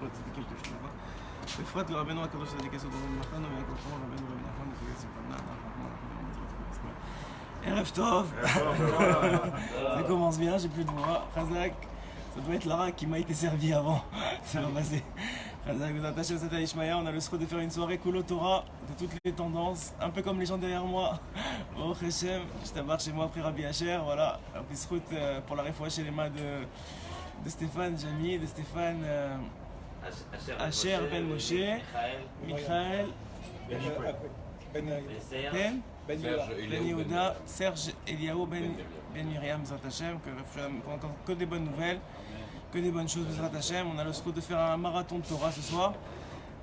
זכרו הצדיקים תושלמה. בפרט לרבנו הקדוש צדיק יסוד רבנו מחנו ויעקב כמו רבנו רבי נחמן ופגע ספרנה, ערב טוב. Ça commence bien, j'ai plus de voix. Khazak, ça doit être Lara qui m'a été servi avant. Ça va passer. Khazak, vous attachez au Sata Ishmael, on a le sroud de faire une soirée Kulo Torah de toutes les tendances, un peu comme les gens derrière moi. Oh Hachem, je t'embarque chez moi après Rabbi Asher, voilà. Un petit sroud pour la réfoua chez les mains de Stéphane Jamy, de Stéphane Asher Ben Moshe, Michael, Ben Yehuda, Serge Eliaou Ben Miriam Bezrat Hashem, que des bonnes nouvelles, que des bonnes choses Bezrat Hashem. On a le sroud de faire un marathon de Torah ce soir.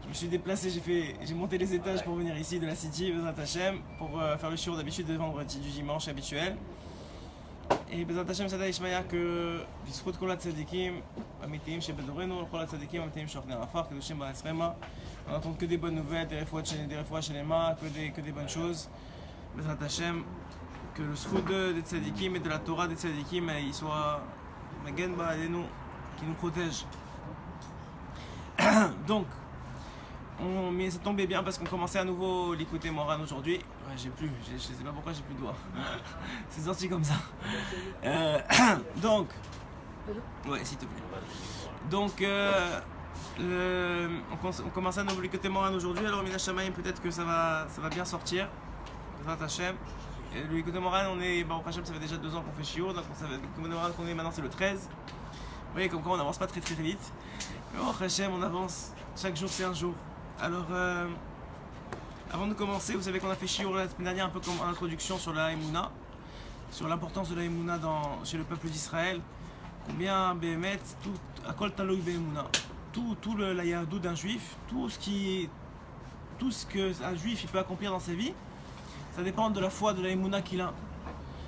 Je me suis déplacé, j'ai monté les étages pour venir ici de la City Bezrat Hashem pour faire le shiur d'habitude de vendredi, du dimanche habituel. Et Bezrat Hashem Sada Ishmael que Bisrout Kolat Tzadikim Amitim chez Bedoreno, Kolat Tzadikim Amitim Shortner Afar, que Shem Ba'asrema. On n'entend que des bonnes nouvelles, des refouas chez les mains, que des bonnes choses. Bezrat Hashem, que le sroud des tzadikim et de la Torah des tzadikim il soit Magen Ba'alenu, qui nous protège. Donc, mais ça tombait bien parce qu'on commençait à nouveau l'écouter Moran aujourd'hui. Ouais, je sais pas pourquoi j'ai plus de doigts. C'est sorti comme ça. Donc, ouais, s'il te plaît. Donc, on commençait à nouveau l'écouter Moran aujourd'hui. Alors, Mina Shamayim, peut-être que ça va bien sortir. Hashem. Et le Yikoté Moran, on est. Bon, Hashem, ça fait déjà 2 ans qu'on fait shiur, donc on savait qu'on est maintenant, c'est le 13. Vous voyez, comme quoi on n'avance pas très vite. Mais bon, Hashem, on avance. Chaque jour, c'est un jour. Alors, avant de commencer, vous savez qu'on a fait shiur la semaine dernière, un peu comme introduction sur la Emouna, sur l'importance de la Emouna chez le peuple d'Israël. Combien, Behemet, tout, à Kol Taloui Behemouna, tout la Yahadou d'un juif, tout ce qu'un juif il peut accomplir dans sa vie. Ça dépend de la foi, de la émouna qu'il a.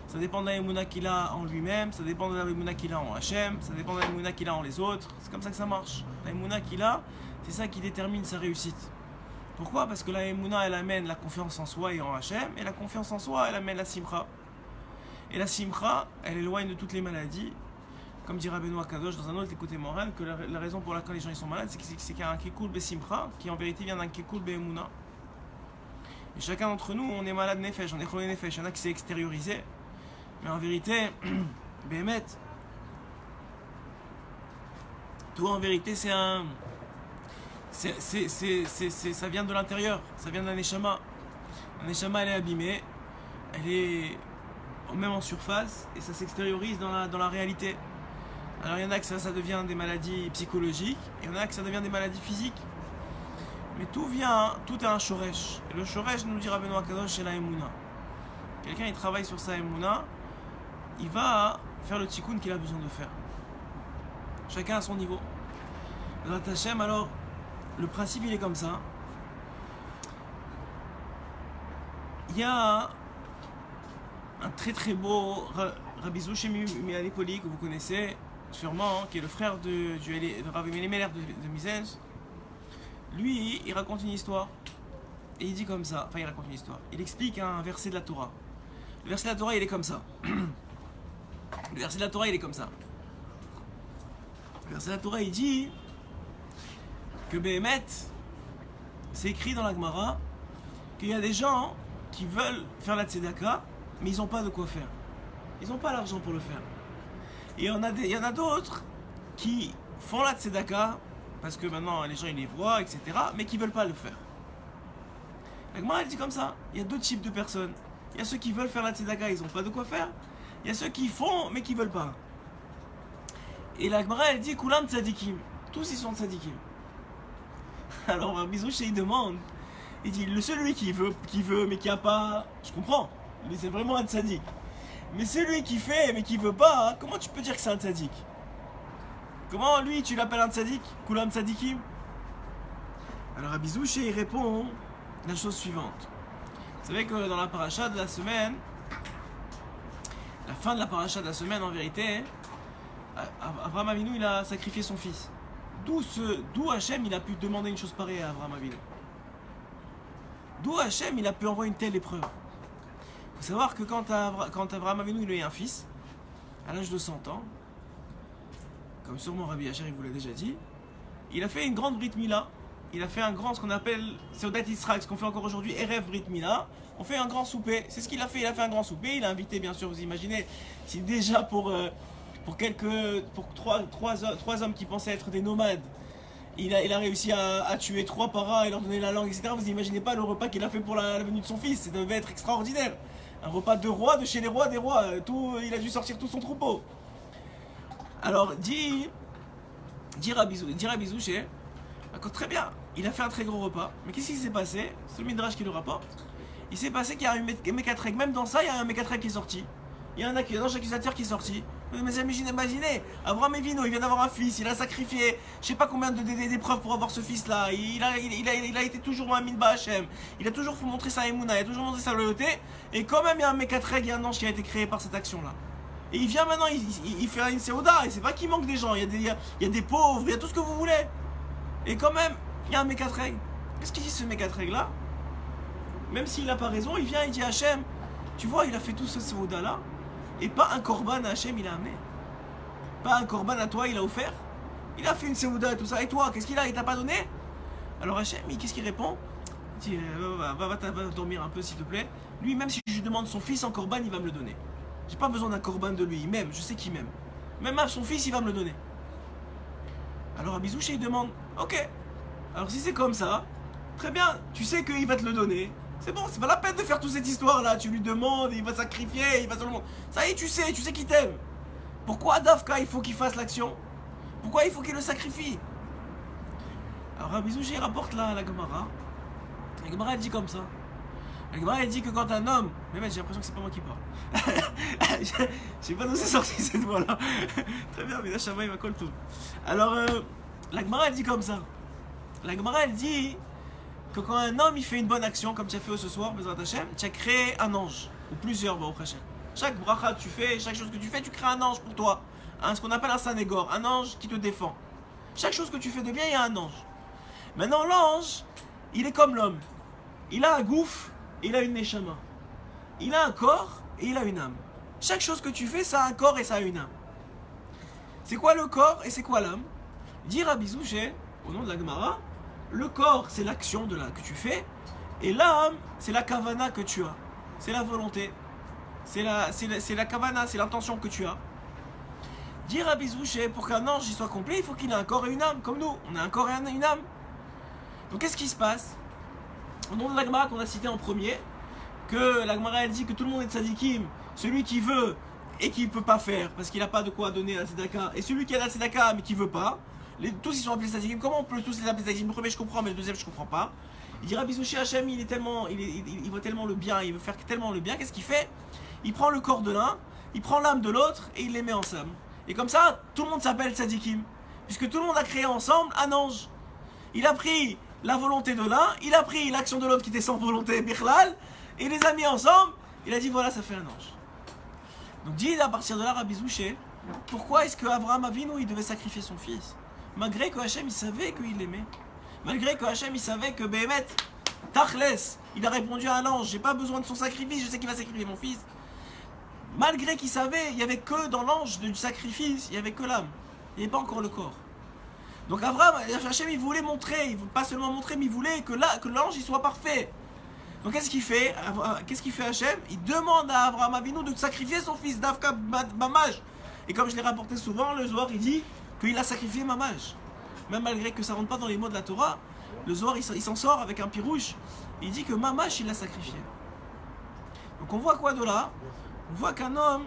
Ça dépend de la émouna qu'il a en lui-même, ça dépend de la émouna qu'il a en Hachem, ça dépend de la émouna qu'il a en les autres. C'est comme ça que ça marche. La émouna qu'il a, c'est ça qui détermine sa réussite. Pourquoi ? Parce que la émouna, elle amène la confiance en soi et en Hachem, et la confiance en soi, elle amène la simcha. Et la simcha, elle éloigne de toutes les maladies. Comme dit Rabbeinu Akadosh dans un autre écouté Moran, que la raison pour laquelle les gens ils sont malades, c'est qu'il y a un kikul be simcha, qui en vérité vient d'un kikul be émouna. Et chacun d'entre nous, on est malade nefesh, on est cholé nefesh. Il y en a qui s'est extériorisé. Mais en vérité, Béhémet, tout en vérité, ça vient de l'intérieur, ça vient d'un neshama. Un neshama, elle est abîmée, elle est même en surface, et ça s'extériorise dans la réalité. Alors il y en a que ça devient des maladies psychologiques, et il y en a que ça devient des maladies physiques. Mais tout est un shoresh. Et le shoresh, nous dit Rabbeinu Akadosh, c'est la Emouna. Quelqu'un, il travaille sur sa Emouna, il va faire le tikkun qu'il a besoin de faire. Chacun à son niveau. Bezrat Hashem, alors, le principe, il est comme ça. Il y a un très beau Rabbi Zouché Mialipoli, que vous connaissez sûrement, qui est le frère de Rabbi Meller de Mizens. Lui, il raconte une histoire. Et il dit comme ça. Enfin, il raconte une histoire. Il explique un verset de la Torah. Le verset de la Torah, il est comme ça. Le verset de la Torah, il est comme ça. Le verset de la Torah, il dit que Béhémet, c'est écrit dans la Gemara qu'il y a des gens qui veulent faire la tzedaka, mais ils n'ont pas de quoi faire. Ils n'ont pas l'argent pour le faire. Et il y en a d'autres qui font la tzedaka, parce que maintenant les gens ils les voient, etc., mais qui ne veulent pas le faire. La Gemara elle dit comme ça, il y a 2 types de personnes. Il y a ceux qui veulent faire la tzedaka, ils n'ont pas de quoi faire. Il y a ceux qui font, mais qui ne veulent pas. Et la Gemara elle dit, Kulam tzadikim. Tous ils sont tzadikim. Alors un bisou chez il demande, il dit, celui qui veut, mais qui n'a pas, je comprends, mais c'est vraiment un tzadik. Mais celui qui fait, mais qui ne veut pas, comment tu peux dire que c'est un tzadik ? Comment lui tu l'appelles un tzadik ? Kulam tzadikim ? Alors Rabbi Zouché il répond la chose suivante. Vous savez que dans la paracha de la semaine, la fin de la paracha de la semaine en vérité, Abraham Avinu il a sacrifié son fils. D'où Hachem il a pu demander une chose pareille à Abraham Avinu. D'où Hachem il a pu envoyer une telle épreuve. Il faut savoir que quand Abraham Avinu il a eu un fils, à l'âge de 100 ans, comme sûrement Rabbi Asher il vous l'a déjà dit, il a fait une grande Brit Mila. Il a fait un grand, ce qu'on appelle Seudat Israël, ce qu'on fait encore aujourd'hui, Erev Brit Mila. On fait un grand souper. C'est ce qu'il a fait. Il a fait un grand souper. Il a invité, bien sûr, vous imaginez, si déjà pour trois hommes qui pensaient être des nomades, il a réussi à tuer 3 paras et leur donner la langue, etc. Vous imaginez pas le repas qu'il a fait pour la venue de son fils. Ça devait être extraordinaire. Un repas de roi, de chez les rois, des rois. Il a dû sortir tout son troupeau. Alors, dit Rabbi Zouché, très bien, il a fait un très gros repas. Mais qu'est-ce qui s'est passé? C'est le Midrash qui le rapporte. Il s'est passé qu'il y a un Mekatreg. Même dans ça, il y a un Mekatreg qui est sorti. Il y a un ange accusateur qui est sorti. Mes amis, imaginez, Abraham Avinu, il vient d'avoir un fils, il a sacrifié je sais pas combien d'épreuves pour avoir ce fils-là. Il a été toujours un Minba Hashem. Il a toujours montré sa Emouna, il a toujours montré sa loyauté. Et quand même, il y a un Mekatreg, il y a un ange qui a été créé par cette action-là. Et il vient maintenant, il fait une Seouda, et c'est pas qu'il manque des gens, il y a des pauvres, il y a tout ce que vous voulez. Et quand même, il y a un Mekatreg. Qu'est-ce qu'il dit ce Mekatreg-là? Même s'il n'a pas raison, il vient et dit à Hachem, tu vois, il a fait tout ce Seouda-là, et pas un korban à Hachem il a amené. Pas un korban à toi il a offert. Il a fait une Seouda et tout ça, et toi, qu'est-ce qu'il a? Il t'a pas donné? Alors Hachem, qu'est-ce qu'il répond? Il dit, va dormir un peu s'il te plaît. Lui, même si je lui demande son fils en korban, il va me le donner. J'ai pas besoin d'un korban de lui, il m'aime, je sais qu'il m'aime. Même à son fils, il va me le donner. Alors Rabbi Zouché, il demande, ok, alors si c'est comme ça, très bien, tu sais qu'il va te le donner. C'est bon, c'est pas la peine de faire toute cette histoire-là. Tu lui demandes, il va sacrifier, il va tout le monde. Ça y est, tu sais qu'il t'aime. Pourquoi Dafka, il faut qu'il fasse l'action? Pourquoi il faut qu'il le sacrifie? Alors Rabbi Zouché rapporte la Gemara. La Gemara, elle dit comme ça. La Gemara, elle dit que quand un homme... Mais j'ai l'impression que c'est pas moi qui parle. Je sais pas d'où c'est sorti cette voix-là. Très bien, mais là, Shama, il m'a collé tout. Alors, la Gemara, elle dit comme ça. La Gemara, elle dit que quand un homme, il fait une bonne action, comme tu as fait ce soir, Bezrat Hashem, tu as créé un ange. Ou plusieurs, au Hashem. Chaque bracha que tu fais, chaque chose que tu fais, tu crées un ange pour toi. Ce qu'on appelle un sanégor, un ange qui te défend. Chaque chose que tu fais de bien, il y a un ange. Maintenant, l'ange, il est comme l'homme. Il a un gouffre, il a une neshama. Il a un corps et il a une âme. Chaque chose que tu fais, ça a un corps et ça a une âme. C'est quoi le corps et c'est quoi l'âme? Dit Rabbi Zouché, au nom de la Gemara, le corps, c'est l'action que tu fais, et l'âme, c'est la kavana que tu as. C'est la volonté. C'est la kavana, c'est l'intention que tu as. Dit Rabbi Zouché, pour qu'un ange soit complet, il faut qu'il ait un corps et une âme, comme nous. On a un corps et une âme. Donc qu'est-ce qui se passe? Au nom de la Gemara qu'on a cité en premier, que la Gemara elle dit que tout le monde est tzadikim, celui qui veut et qui ne peut pas faire parce qu'il n'a pas de quoi donner à la tzedaka, et celui qui a la tzedaka mais qui ne veut pas, tous ils sont appelés tzadikim. Comment on peut tous les appeler tzadikim? Le premier je comprends, mais le deuxième je comprends pas. Il dit Rabbi Zouché Hachem, il voit tellement le bien, il veut faire tellement le bien, qu'est-ce qu'il fait? Il prend le corps de l'un, il prend l'âme de l'autre et il les met ensemble. Et comme ça, tout le monde s'appelle tzadikim, puisque tout le monde a créé ensemble un ange. Il a pris la volonté de l'un, il a pris l'action de l'autre qui était sans volonté, Bichlal, et il les a mis ensemble, il a dit voilà, ça fait un ange. Donc dit à partir de là, Rabbi Zouché, pourquoi est-ce que Abraham Avinu, il devait sacrifier son fils? Malgré que Hachem, il savait qu'il l'aimait. Malgré que Hachem, il savait que Béhémet, Tachles, il a répondu à un ange, j'ai pas besoin de son sacrifice, je sais qu'il va sacrifier mon fils. Malgré qu'il savait, il n'y avait que dans l'ange du sacrifice, il n'y avait que l'âme. Il n'y avait pas encore le corps. Donc Abraham, Hachem, il voulait montrer, il voulait pas seulement montrer, mais il voulait que l'ange il soit parfait. Donc qu'est-ce qu'il fait? Hachem? Il demande à Abraham Avinu de sacrifier son fils, Dafka Mamaj. Et comme je l'ai rapporté souvent, le Zohar il dit qu'il a sacrifié Mamaj. Même malgré que ça ne rentre pas dans les mots de la Torah, le Zohar il s'en sort avec un pirouche. Il dit que Mamaj il l'a sacrifié. Donc on voit quoi de là? On voit qu'un homme,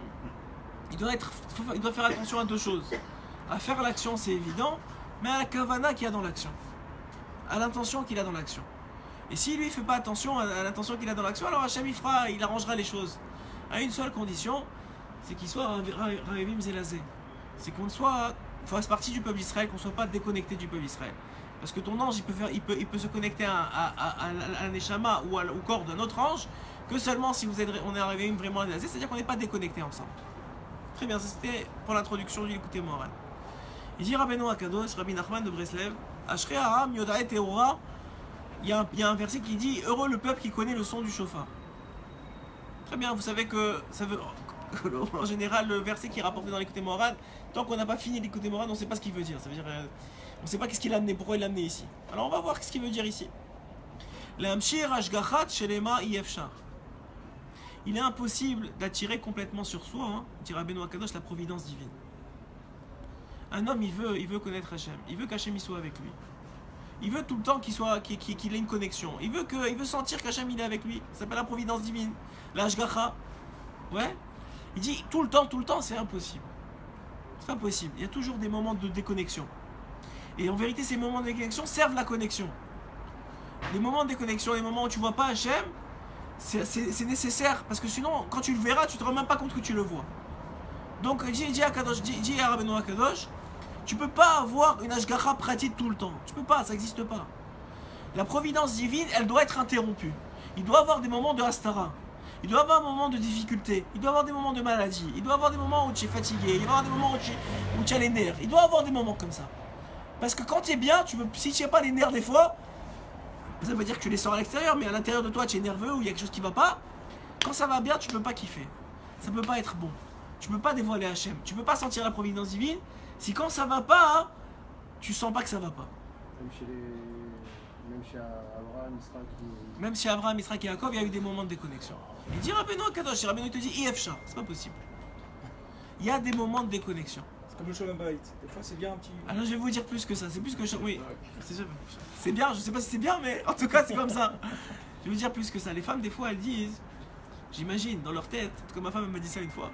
il doit faire attention à deux choses. À faire l'action c'est évident, mais à la kavana qu'il y a dans l'action. À l'intention qu'il a dans l'action. Et si lui ne fait pas attention à l'intention qu'il a dans l'action, alors Hachem il arrangera les choses. À une seule condition, c'est qu'il soit Ravim Zelazé. C'est qu'on fasse partie du peuple d'Israël, qu'on ne soit pas déconnecté du peuple d'Israël. Parce que ton ange, il peut se connecter à un Neshama ou au corps d'un autre ange, que seulement si on est arrivé vraiment à Zelazé, c'est-à-dire qu'on n'est pas déconnecté ensemble. Très bien, ça c'était pour l'introduction du Likutei Moharan. Il dit Rabbeinu Akadosh, Rabbi Nachman de Breslev, Ashrei Ha'am Yodaet Teora. Il y a un verset qui dit heureux le peuple qui connaît le son du chauffard. Très bien, vous savez que ça veut. En général, le verset qui est rapporté dans l'Likutei Moharan, tant qu'on n'a pas fini l'Likutei Moharan, on ne sait pas ce qu'il veut dire. Ça veut dire On ne sait pas qu'est-ce qu'il a amené, pourquoi il l'a amené ici. Alors on va voir ce qu'il veut dire ici. L'amshir ashgachat shelema yefshar. Il est impossible d'attirer complètement sur soi, hein, dit Rabbeinu Akadosh, la providence divine. Un homme, il veut connaître Hachem. Il veut qu'Hachem y soit avec lui. Il veut tout le temps qu'il ait une connexion. Il veut sentir qu'Hachem il est avec lui. Ça s'appelle la providence divine. La Ashgacha. Ouais. Il dit tout le temps, c'est impossible. C'est pas possible. Il y a toujours des moments de déconnexion. Et en vérité, ces moments de déconnexion servent la connexion. Les moments de déconnexion, les moments où tu vois pas Hachem, c'est nécessaire. Parce que sinon, quand tu le verras, tu te rends même pas compte que tu le vois. Donc, dis à Rabbeinu Akadosh, tu peux pas avoir une Ashgacha pratique tout le temps. Tu peux pas, ça n'existe pas. La providence divine, elle doit être interrompue. Il doit y avoir des moments de hastara. Il doit y avoir un moment de difficulté. Il doit y avoir des moments de maladie. Il doit y avoir des moments où tu es fatigué. Il doit y avoir des moments où tu as les nerfs. Il doit y avoir des moments comme ça. Parce que quand tu es bien, si tu n'as pas les nerfs des fois, ça veut dire que tu les sors à l'extérieur, mais à l'intérieur de toi, tu es nerveux ou il y a quelque chose qui ne va pas. Quand ça va bien, tu ne peux pas kiffer. Ça ne peut pas être bon. Tu ne peux pas dévoiler Hachem. Tu ne peux pas sentir la providence divine. Si quand ça va pas, hein, tu sens pas que ça va pas. Même chez Abraham, Israël Même chez Abraham, Israël et Jacob, il y a eu des moments de déconnexion. Il dit Rabbeinu Akadosh, Rabbeinu te dit IFSHA, c'est pas possible. Il y a des moments de déconnexion. C'est comme le Shalom Bayit. Des fois, c'est bien un petit. Alors je vais vous dire plus que ça, c'est plus que oui. C'est bien, je sais pas si c'est bien, mais en tout cas c'est comme ça. Je vais vous dire plus que ça. Les femmes, des fois, elles disent, j'imagine, dans leur tête, comme ma femme elle m'a dit ça une fois,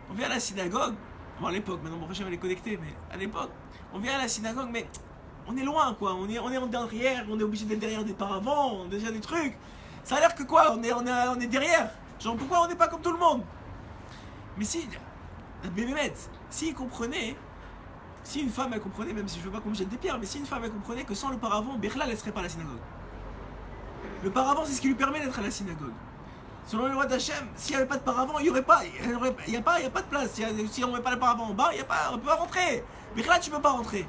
on vient à la synagogue. Bon, à l'époque, maintenant mon prochain elle est connectée, mais à l'époque, on vient à la synagogue, mais on est loin quoi, on est en derrière, on est obligé d'être derrière des paravents, on a déjà des trucs. Ça a l'air que quoi, on est derrière. Genre pourquoi on n'est pas comme tout le monde? Mais si, la bébête, s'il comprenait, si une femme elle comprenait, même si je veux pas qu'on me jette des pierres, mais si une femme elle comprenait que sans le paravent, Bechla elle serait pas à la synagogue. Le paravent c'est ce qui lui permet d'être à la synagogue. Selon le roi d'Hachem, s'il n'y avait pas de paravent, il n'y a pas de place. Si on ne met pas le paravent en bas, on ne peut pas rentrer. Mais là, tu ne peux pas rentrer.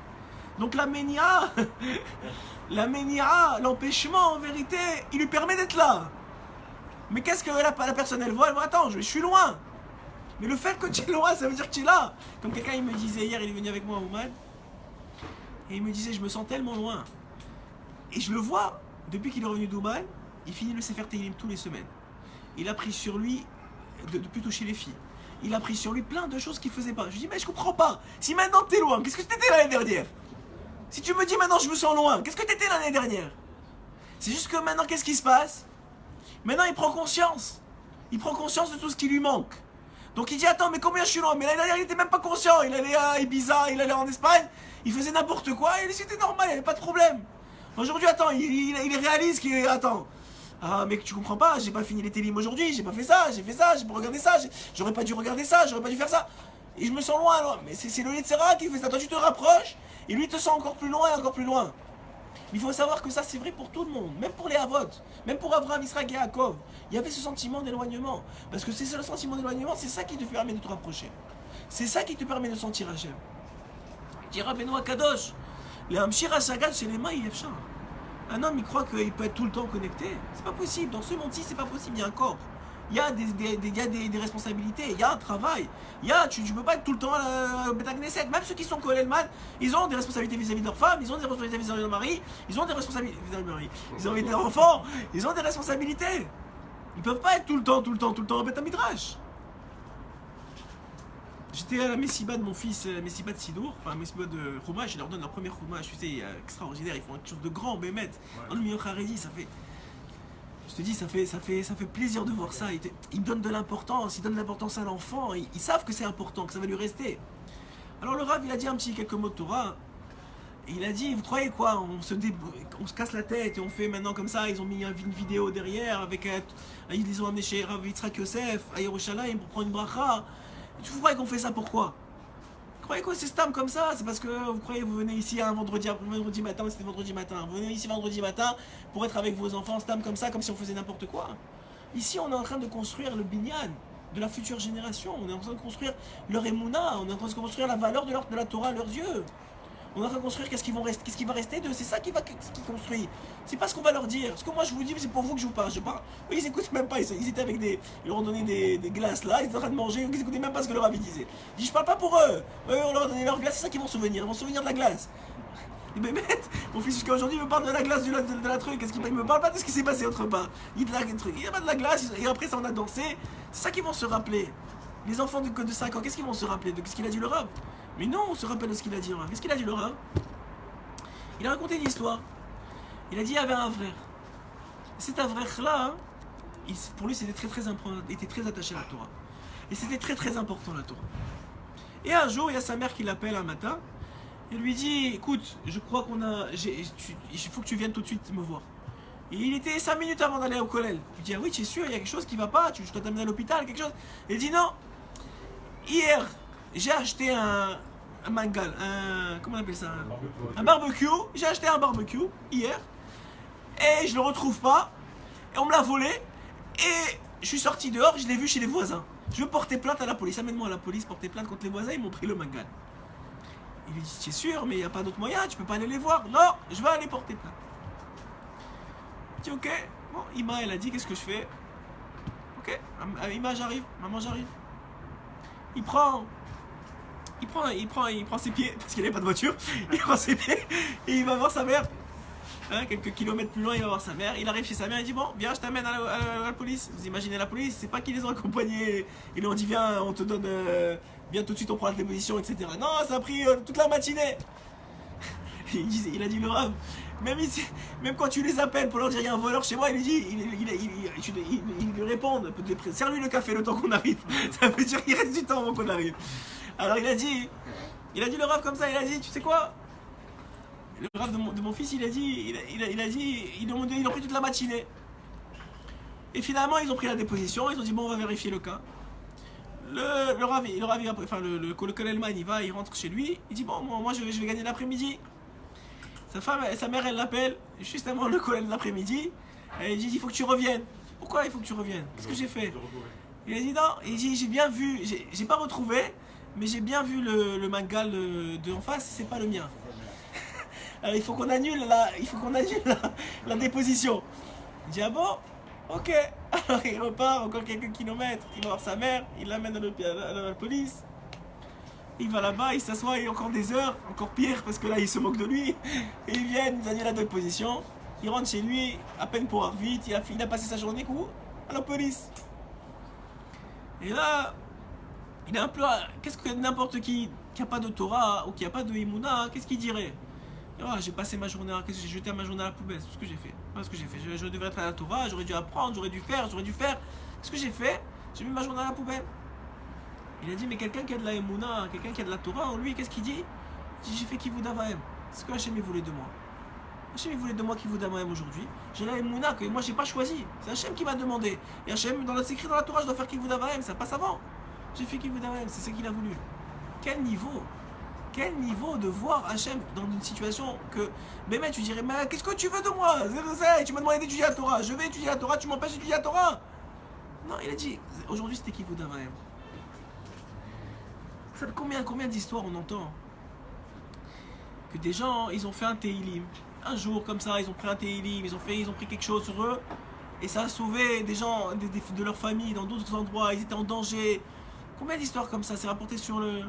Donc la ménia, l'empêchement, en vérité, il lui permet d'être là. Mais qu'est-ce que la personne, elle voit? Elle voit, attends, je suis loin. Mais le fait que tu es loin, ça veut dire que tu es là. Comme quelqu'un, il me disait hier, il est venu avec moi à Ouman, et il me disait, je me sens tellement loin. Et je le vois, depuis qu'il est revenu d'Ouman, il finit le Sefer Tehillim tous les semaines. Il a pris sur lui de ne plus toucher les filles. Il a pris sur lui plein de choses qu'il ne faisait pas. Je lui dis, mais je comprends pas. Si maintenant tu es loin, qu'est-ce que tu étais l'année dernière? Si tu me dis maintenant je me sens loin, qu'est-ce que tu étais l'année dernière? C'est juste que maintenant, qu'est-ce qui se passe? Maintenant, il prend conscience. Il prend conscience de tout ce qui lui manque. Donc il dit, attends, mais combien je suis loin? Mais l'année dernière, il n'était même pas conscient. Il allait à Ibiza, il allait en Espagne, il faisait n'importe quoi, et c'était normal, il n'y avait pas de problème. Aujourd'hui, attends, il réalise qu'il... Attends. Ah mec, tu comprends pas, j'ai pas fini les télim aujourd'hui, j'ai pas fait ça, j'ai pas regardé ça, j'aurais pas dû regarder ça, j'aurais pas dû faire ça. Et je me sens loin, alors. Mais c'est le Yetzera qui fait ça. Toi tu te rapproches, et lui il te sent encore plus loin et encore plus loin. Mais il faut savoir que ça c'est vrai pour tout le monde, même pour les Avot, même pour Abraham, Israël et Yaakov. Il y avait ce sentiment d'éloignement. Parce que c'est le sentiment d'éloignement, c'est ça qui te permet de te rapprocher. C'est ça qui te permet de sentir Hachem. Dit Rabbeinu Akadosh, les Hamshir Hasagat chez les mains, il y a un homme, il croit qu'il peut être tout le temps connecté. C'est pas possible. Dans ce monde-ci, c'est pas possible. Il y a un corps. Il y a des responsabilités. Il y a un travail. Tu peux pas être tout le temps au Beth Knesset. Même ceux qui sont Kolelman, ils ont des responsabilités vis-à-vis de leur femme. Ils ont des responsabilités vis-à-vis de leur mari. Ils ont des responsabilités vis-à-vis de leur mari. Ils ont des enfants. Ils ont des responsabilités. Ils peuvent pas être tout le temps au Beth Midrash. J'étais à la Messiba de mon fils, la Messiba de Sidour, enfin la Messiba de Chumash, je leur donne leur premier Chumash, tu sais, extraordinaire, ils font quelque chose de grand, Bémet, dans le milieu Haredi, ça fait... Je te dis, ça fait plaisir de voir ça, ils me donnent de l'importance, ils donnent de l'importance à l'enfant, ils savent que c'est important, que ça va lui rester. Alors le Rav, il a dit quelques mots de Torah, et il a dit, vous croyez quoi, on se casse la tête et on fait maintenant comme ça, ils ont mis une vidéo derrière, avec, ils ont amené chez Rav Yitzhak Yosef, à Yerushalayim, pour prendre une bracha. Vous croyez qu'on fait ça pourquoi? Vous croyez que c'est stam comme ça? C'est parce que vous croyez vous venez ici un vendredi matin, c'était vendredi matin. Vous venez ici vendredi matin pour être avec vos enfants, stam comme ça, comme si on faisait n'importe quoi. Ici, on est en train de construire le binyan de la future génération. On est en train de construire leur émouna. On est en train de construire la valeur de la Torah à leurs yeux. On est en train de construire qu'est-ce qui va rester d'eux. C'est ça qui construit. C'est pas ce qu'on va leur dire. Ce que moi je vous dis, c'est pour vous que je vous parle. Eux, ils écoutent même pas. Ils étaient avec ils leur ont donné des glaces là. Ils étaient en train de manger. Ils écoutaient même pas ce que le rabbi disait. Je dis, je parle pas pour eux. Eux, on leur a donné leur glace. C'est ça qu'ils vont se souvenir. Ils vont se souvenir de la glace. Il dit, mais mon fils jusqu'à aujourd'hui il me parle de la glace de la truc. Est-ce qu'il me parle pas de ce qui s'est passé autre part? Il y a pas de la glace, et après ça on a dansé. C'est ça qu'ils vont se rappeler. Les enfants de 5 ans, qu'est-ce qu'ils vont se rappeler? De ce qu'il a dit le Rav? Mais non, on se rappelle de ce qu'il a dit le Rav. Qu'est-ce qu'il a dit le Rav? Il a raconté une histoire. Il a dit il y avait un frère. Cet frère-là, pour lui, c'était très important. Il était très attaché à la Torah. Et c'était très important la Torah. Et un jour, il y a sa mère qui l'appelle un matin. Et lui dit écoute, je crois qu'on a. Il faut que tu viennes tout de suite me voir. Et il était 5 minutes avant d'aller au collège. Il dit ah oui, tu es sûr, il y a quelque chose qui va pas, je dois t'amener à l'hôpital, quelque chose. Et il dit non. Hier, j'ai acheté un mangal, comment on appelle ça? Un barbecue. J'ai acheté un barbecue hier. Et je le retrouve pas. Et on me l'a volé. Et je suis sorti dehors, je l'ai vu chez les voisins. Je veux porter plainte à la police. Amène-moi à la police, porter plainte contre les voisins, ils m'ont pris le mangal. Il lui dit tu es sûr, mais il n'y a pas d'autre moyen, tu peux pas aller les voir. Non, je vais aller porter plainte. Il dit ok. Bon, Ima, elle a dit qu'est-ce que je fais? Ok, Ima, j'arrive, maman, j'arrive. Il prend ses pieds, parce qu'il n'avait pas de voiture, il prend ses pieds et il va voir sa mère. Quelques kilomètres plus loin, il va voir sa mère. Il arrive chez sa mère, il dit bon, viens, je t'amène à la police. Vous imaginez la police, c'est pas qu'ils les ont accompagnés. Ils lui ont dit viens, on te donne, viens tout de suite, on prend la déposition, etc. Non, ça a pris toute la matinée. Il a dit le Rav, même quand tu les appelles pour leur dire il y a un voleur chez moi, il lui dit, ils lui répondent, serre-lui le café le temps qu'on arrive. Ça veut dire qu'il reste du temps avant qu'on arrive. Alors il a dit le Rav comme ça, il a dit tu sais quoi? Le Rav de mon fils, il a dit, ils ont pris toute la matinée. Et finalement, ils ont pris la déposition, ils ont dit bon, on va vérifier le cas. Le colonel, il rentre chez lui, il dit bon, moi je vais gagner l'après-midi. Sa mère, elle l'appelle juste avant le collège de l'après-midi. Elle dit il faut que tu reviennes. Pourquoi il faut que tu reviennes? Qu'est-ce que j'ai fait? Il a dit non, il dit j'ai bien vu, j'ai pas retrouvé, mais j'ai bien vu le mangal de en face, c'est pas le mien. Alors il faut qu'on annule la déposition. Il dit ah bon? Ok. Alors il repart encore quelques kilomètres, il va voir sa mère, il l'amène à la police. Il va là-bas, il s'assoit, il y a encore des heures, encore pire parce que là il se moque de lui. Et ils viennent, ils annulent la déposition. Il rentre chez lui, à peine pour avoir vite, il a passé sa journée où? À la police. Et là, il est un peu. Qu'est-ce que n'importe qui n'a pas de Torah ou qui n'a pas de Himouna, qu'est-ce qu'il dirait? Oh, j'ai passé ma journée, j'ai jeté ma journée à la poubelle, c'est tout ce que j'ai fait. Voilà ce que j'ai fait. Je devrais être à la Torah, j'aurais dû apprendre, j'aurais dû faire. Ce que j'ai fait, j'ai mis ma journée à la poubelle. Il a dit, mais quelqu'un qui a de la Emouna, quelqu'un qui a de la Torah, en lui, qu'est-ce qu'il dit? Il dit, j'ai fait Kivud Avaim. C'est ce que Hachem voulait de moi. Hachem voulait de moi Kivud Avaim aujourd'hui. J'ai la Emouna que moi j'ai pas choisi. C'est Hachem qui m'a demandé. Et Hachem, c'est écrit dans la Torah, je dois faire Kivud Avaim, ça passe avant. J'ai fait Kivud Avaim, c'est ce qu'il a voulu. Quel niveau de voir Hachem dans une situation que, mais tu dirais, mais qu'est-ce que tu veux de moi? Tu m'as demandé d'étudier la Torah, je vais étudier la Torah, tu m'empêches d'étudier la Torah. Non, il a dit, aujourd'hui c'était Kivud Avaim. Combien d'histoires on entend? Que des gens, ils ont fait un Teilim. Un jour, comme ça, ils ont pris un Teilim, ils ont pris quelque chose sur eux, et ça a sauvé des gens de leur famille dans d'autres endroits, ils étaient en danger. Combien d'histoires comme ça? C'est rapporté sur le...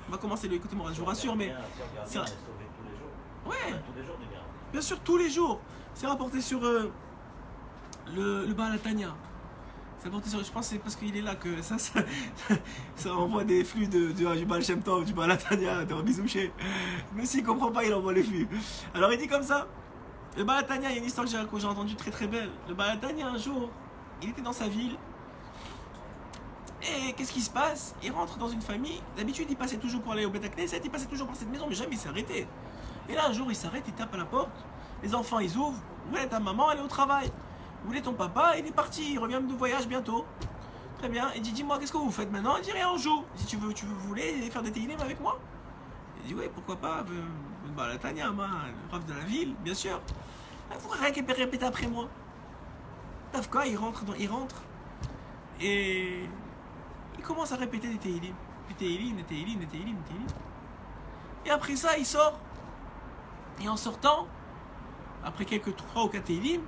On va commencer le écoutez moi, je vous rassure, mais... C'est sauvé tous les jours. Ouais. Tous les jours, bien sûr, tous les jours. C'est rapporté sur le Baal Hatanya. C'est rapporté sur... Je pense que c'est parce qu'il est là que ça envoie des flux du Baal Shem Tov, du Baal Hatanya, de Rabbi Zouché. Mais s'il ne comprend pas, il envoie les flux. Alors il dit comme ça. Le Baal Hatanya, il y a une histoire que j'ai entendue très très belle. Le Baal Hatanya, un jour, il était dans sa ville. Et qu'est-ce qui se passe? Il rentre dans une famille. D'habitude, il passait toujours pour aller au Beth Knesset, il passait toujours par cette maison, mais jamais il s'est arrêté. Et là, un jour, il s'arrête, il tape à la porte. Les enfants, ils ouvrent. Où est ta maman? Elle est au travail. Où est ton papa? Il est parti, il revient de voyage bientôt. Très bien. Il dit, dis-moi, qu'est-ce que vous faites maintenant? Il dit, rien, on joue. Il dit, vous voulez faire des Teilim avec moi? Il dit, oui, pourquoi pas? La Tania, le Rav de la ville, bien sûr. Il faut répéter après moi. Tafka, il rentre. Et... il commence à répéter des Teilim. Des Teilim. Et après ça, il sort. Et en sortant, après quelques 3 ou 4 Teilim,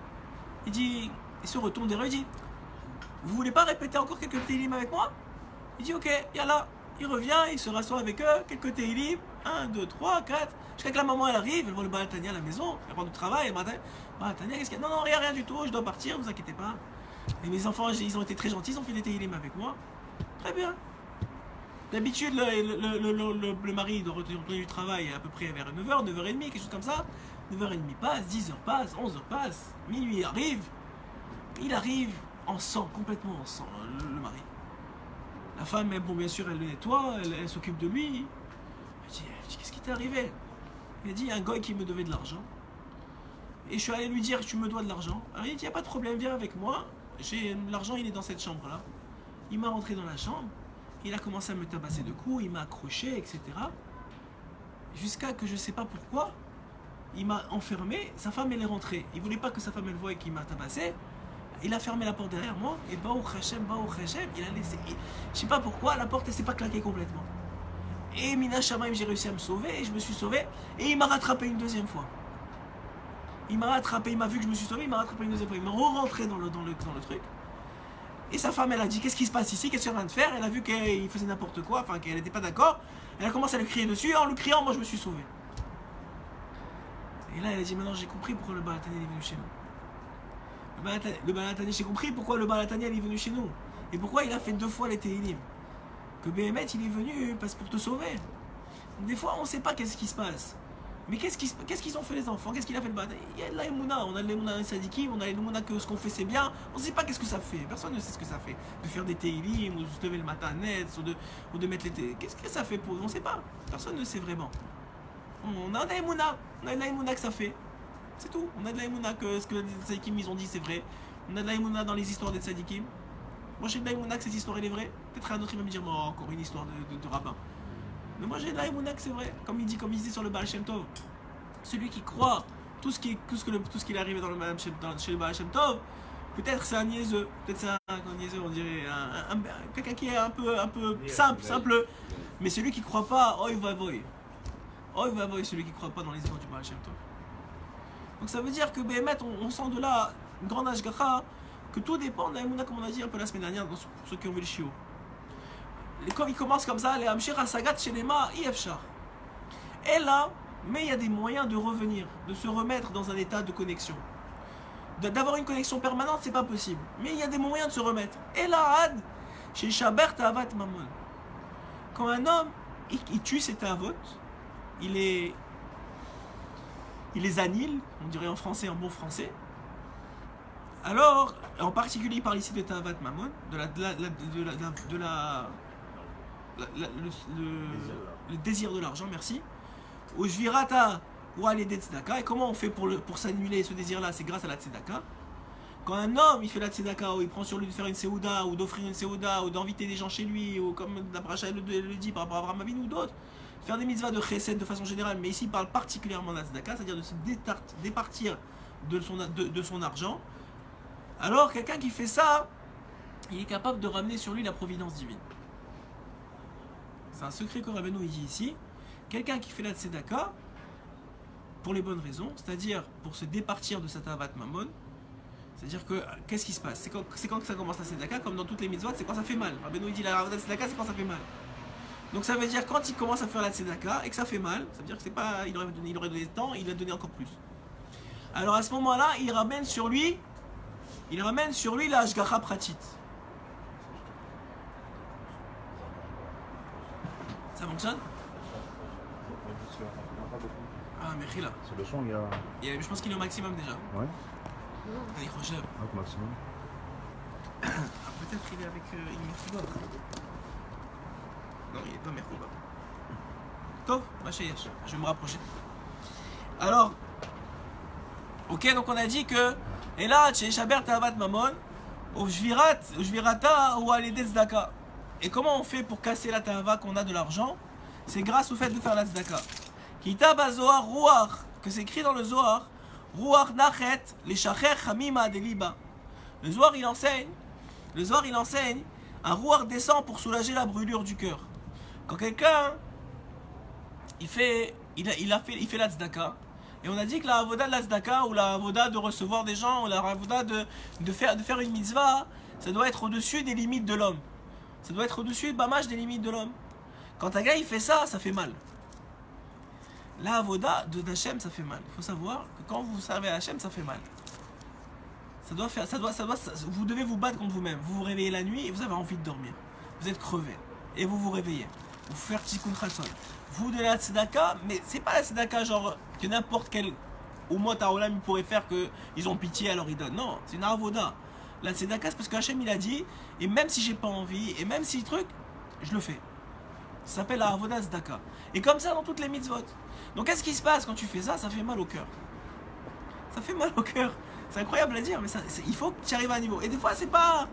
il se retourne derrière, il dit, vous voulez pas répéter encore quelques Teilim avec moi? Il dit, ok, yallah. Il revient, il se rassoit avec eux, quelques Teilim. 1, 2, 3, 4. Jusqu'à que la maman elle arrive, elle voit le Balatania à la maison, elle rentre du travail, elle dit Balatania, qu'est-ce qu'il y a? Non, non, rien du tout, je dois partir, vous inquiétez pas. Et mes enfants, ils ont été très gentils, ils ont fait des télim avec moi. Très bien. D'habitude, le mari il doit retourner du travail à peu près vers 9h, 9h30, quelque chose comme ça. 9h30 passe, 10h passe, 11h passe, minuit arrive. Il arrive en sang, complètement en sang, le mari. La femme, bon, bien sûr, elle le nettoie, elle s'occupe de lui. Elle dit qu'est-ce qui t'est arrivé? Il a dit, il y a un goy qui me devait de l'argent. Et je suis allé lui dire, tu me dois de l'argent. Alors il dit, il n'y a pas de problème, viens avec moi. L'argent, il est dans cette chambre-là. Il m'a rentré dans la chambre. Il a commencé à me tabasser de coups, il m'a accroché, etc. Jusqu'à que je ne sais pas pourquoi, il m'a enfermé. Sa femme, elle est rentrée. Il ne voulait pas que sa femme, elle voie qu'il m'a tabassé. Il a fermé la porte derrière moi. Et Baruch Hashem, il a laissé. Je ne sais pas pourquoi, la porte, elle ne s'est pas claquée complètement. Et Mina Shamaim, j'ai réussi à me sauver. Et je me suis sauvé. Et il m'a rattrapé une deuxième fois. Il m'a rattrapé, il m'a vu que je me suis sauvé, il m'a rattrapé une deuxième fois. Il m'a re-rentré dans le truc. Et sa femme, elle a dit, qu'est-ce qui se passe ici? Qu'est-ce qu'elle vient de faire? Elle a vu qu'il faisait n'importe quoi, enfin qu'elle n'était pas d'accord. Elle a commencé à lui crier dessus. En lui criant, moi je me suis sauvé. Et là, elle a dit, maintenant j'ai compris pourquoi le Balatani est venu chez nous. Le Balatani, j'ai compris pourquoi le Balatani est venu chez nous. Et pourquoi il a fait 2 fois les Téhilim. Que Béhémet, il est venu parce pour te sauver. Donc, des fois, on ne sait pas qu'est-ce qui se passe. Mais qu'est-ce qu'ils ont fait les enfants? Qu'est-ce qu'il a fait le Balatani? Il y a de l'aïmouna. On a de l'aïmouna dans les sadikim, on a de l'aïmouna que ce qu'on fait c'est bien. On ne sait pas qu'est-ce que ça fait. Personne ne sait ce que ça fait. De faire des Téhilim, ou de se lever le matin net, ou de mettre les Téhilim. Qu'est-ce que ça fait pour eux? On ne sait pas. Personne ne sait vraiment. On a de l'aïmouna. On a de l'aïmouna que ça fait. C'est tout. On a de l'aïmouna que ce que les sadikim ils ont dit c'est vrai. On a de l'aïmouna dans les histoires des sadikim. Moi j'ai de l'aïmouna que cette histoire elle est vraie. Peut-être un autre il va me dire bon, encore une histoire de rabbin. Mais moi j'ai de l'aïmouna que c'est vrai. Comme il dit sur le Baal Shem Tov. Celui qui croit tout ce qui est arrivé dans le Baal Shem Tov, chez le Baal Shem Tov, peut-être c'est un niaiseux. Peut-être c'est un niaiseux, on dirait quelqu'un qui est un peu simple. Mais celui qui croit pas, oh il va voyer. Oh il va voyer celui qui croit pas dans les histoires du Baal Shem Tov. Donc ça veut dire que Béhémet, on sent de là une grande ashgacha, que tout dépend de l'aïmouna, comme on a dit un peu la semaine dernière, pour ceux qui ont vu le chiot. Quand il commence comme ça, les Hamshir Asagat Shelema Ifshar. Et là, mais il y a des moyens de revenir, de se remettre dans un état de connexion. D'avoir une connexion permanente, c'est pas possible. Mais il y a des moyens de se remettre. Et là, Ad, chez Shaber Tavat Mamon. Quand un homme, il tue ses Tavot, il les annule, on dirait en français, en bon français. Alors, en particulier, il parle ici de Tavat Mamon, le désir de l'argent, merci. Ou Jvirata ou Alede Tzedaka. Et comment on fait pour s'annuler ce désir-là? C'est grâce à la Tzedaka. Quand un homme il fait la Tzedaka, ou il prend sur lui de faire une Seouda, ou d'offrir une Seouda, ou d'inviter des gens chez lui, ou comme la Bracha le dit par rapport à Abraham Avinu ou d'autres, faire des mitzvahs de chesed de façon générale, mais ici il parle particulièrement de la Tzedaka, c'est-à-dire de se départir de son argent. Alors quelqu'un qui fait ça, il est capable de ramener sur lui la providence divine. C'est un secret que Rabbeinu dit ici. Quelqu'un qui fait la tzedaka pour les bonnes raisons, c'est-à-dire pour se départir de sa tavat mamon, c'est-à-dire que qu'est-ce qui se passe? C'est quand que ça commence la tzedaka, comme dans toutes les mitzvot, c'est quand ça fait mal. Rabbeinu dit la tzedaka, c'est quand ça fait mal. Donc ça veut dire quand il commence à faire la tzedaka et que ça fait mal, ça veut dire que c'est pas, il aurait donné le temps, il a donné encore plus. Alors à ce moment-là, il ramène sur lui la hashgacha pratit. Ça fonctionne? Ah, mais là. C'est le son, Je pense qu'il est au maximum déjà. Ouais. Allez, Roger. Au maximum. Peut-être qu'il est avec une Mechouba. Non, il n'est pas Mechouba. Tov, Machayesh. Je vais me rapprocher. Alors, ok, donc on a dit que, et là, chez Shaber Tavat Mamon, au Jvirata ou Alede Tzedaka. Et comment on fait pour casser la tava qu'on a de l'argent? C'est grâce au fait de faire la tzedaka. Kitab HaZohar Ruach, que c'est écrit dans le Zohar, Ruach Nachet, les Shacher Hamima Deliba. Le Zohar il enseigne, un Ruach descend pour soulager la brûlure du cœur. Quand quelqu'un, il fait la tzedaka, et on a dit que la avoda de la tzedaka, ou la avoda de recevoir des gens, ou la avoda de faire une mitzvah, ça doit être au-dessus des limites de l'homme. Ça doit être au-dessus, bamage, des limites de l'homme. Quand un gars il fait ça, ça fait mal. La avoda d'Hachem, ça fait mal. Il faut savoir que quand vous servez à Hachem, ça fait mal. Vous devez vous battre contre vous-même. Vous vous réveillez la nuit et vous avez envie de dormir. Vous êtes crevé. Et vous vous réveillez. Vous faites tikkun chatzon. Vous donnez la tzedaka, mais c'est pas la tzedaka genre que n'importe quel Umot Haolam pourrait faire qu'ils ont pitié alors ils donnent. Non, c'est une avoda. La tzedaka, c'est parce que Hachem il a dit, et même si j'ai pas envie, et même si le truc, je le fais. Ça s'appelle la avoda tzedaka. Et comme ça dans toutes les mitzvot. Donc qu'est-ce qui se passe quand tu fais ça? Ça fait mal au cœur. Ça fait mal au cœur. C'est incroyable à dire, mais il faut que tu arrives à un niveau. Et des fois, c'est pas.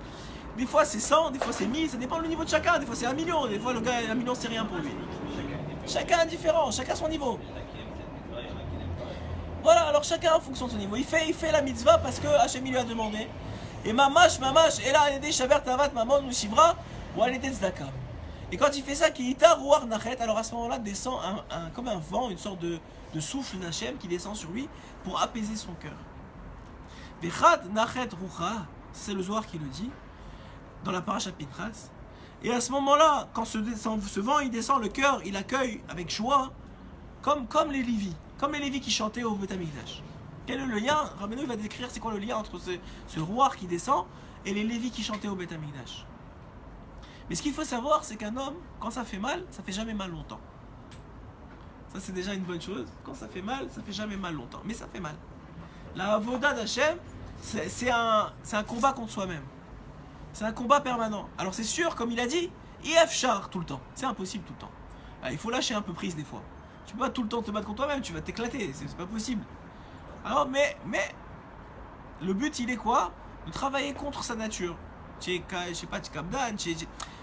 Des fois, c'est 100, des fois, c'est 1000, ça dépend du niveau de chacun. Des fois, c'est 1 million, des fois, le gars, 1 million, c'est rien pour lui. Chacun est différent, chacun son niveau. Voilà, alors chacun en fonction de son niveau. Il fait la mitzvah parce que Hachem lui a demandé. Et mamash, et là, elle est shaver tavat, maman, nous shivra, ou elle était tzedaka. Et quand il fait ça, qui ita ruar nachet, alors à ce moment-là, descend comme un vent, une sorte de souffle d'Hachem qui descend sur lui pour apaiser son cœur. Vechad nachet rucha, c'est le Zohar qui le dit, dans la paracha Pinchas. Et à ce moment-là, quand ce vent il descend, le cœur il accueille avec joie, comme les Lévis qui chantaient au Beth Amikdash. Quel est le lien? Rabbeinu va décrire c'est quoi le lien entre ce roi qui descend et les Lévis qui chantaient au Beth Amikdash. Mais ce qu'il faut savoir, c'est qu'un homme, quand ça fait mal, ça fait jamais mal longtemps. Ça c'est déjà une bonne chose. Quand ça fait jamais mal longtemps. Mais ça fait mal. La avoda d'Hachem, c'est un combat contre soi-même. C'est un combat permanent. Alors c'est sûr, comme il a dit, IF char tout le temps. C'est impossible tout le temps. Alors, il faut lâcher un peu prise des fois. Tu peux pas tout le temps te battre contre toi-même, tu vas t'éclater, c'est pas possible. Alors mais le but il est quoi? De travailler contre sa nature. Je sais pas,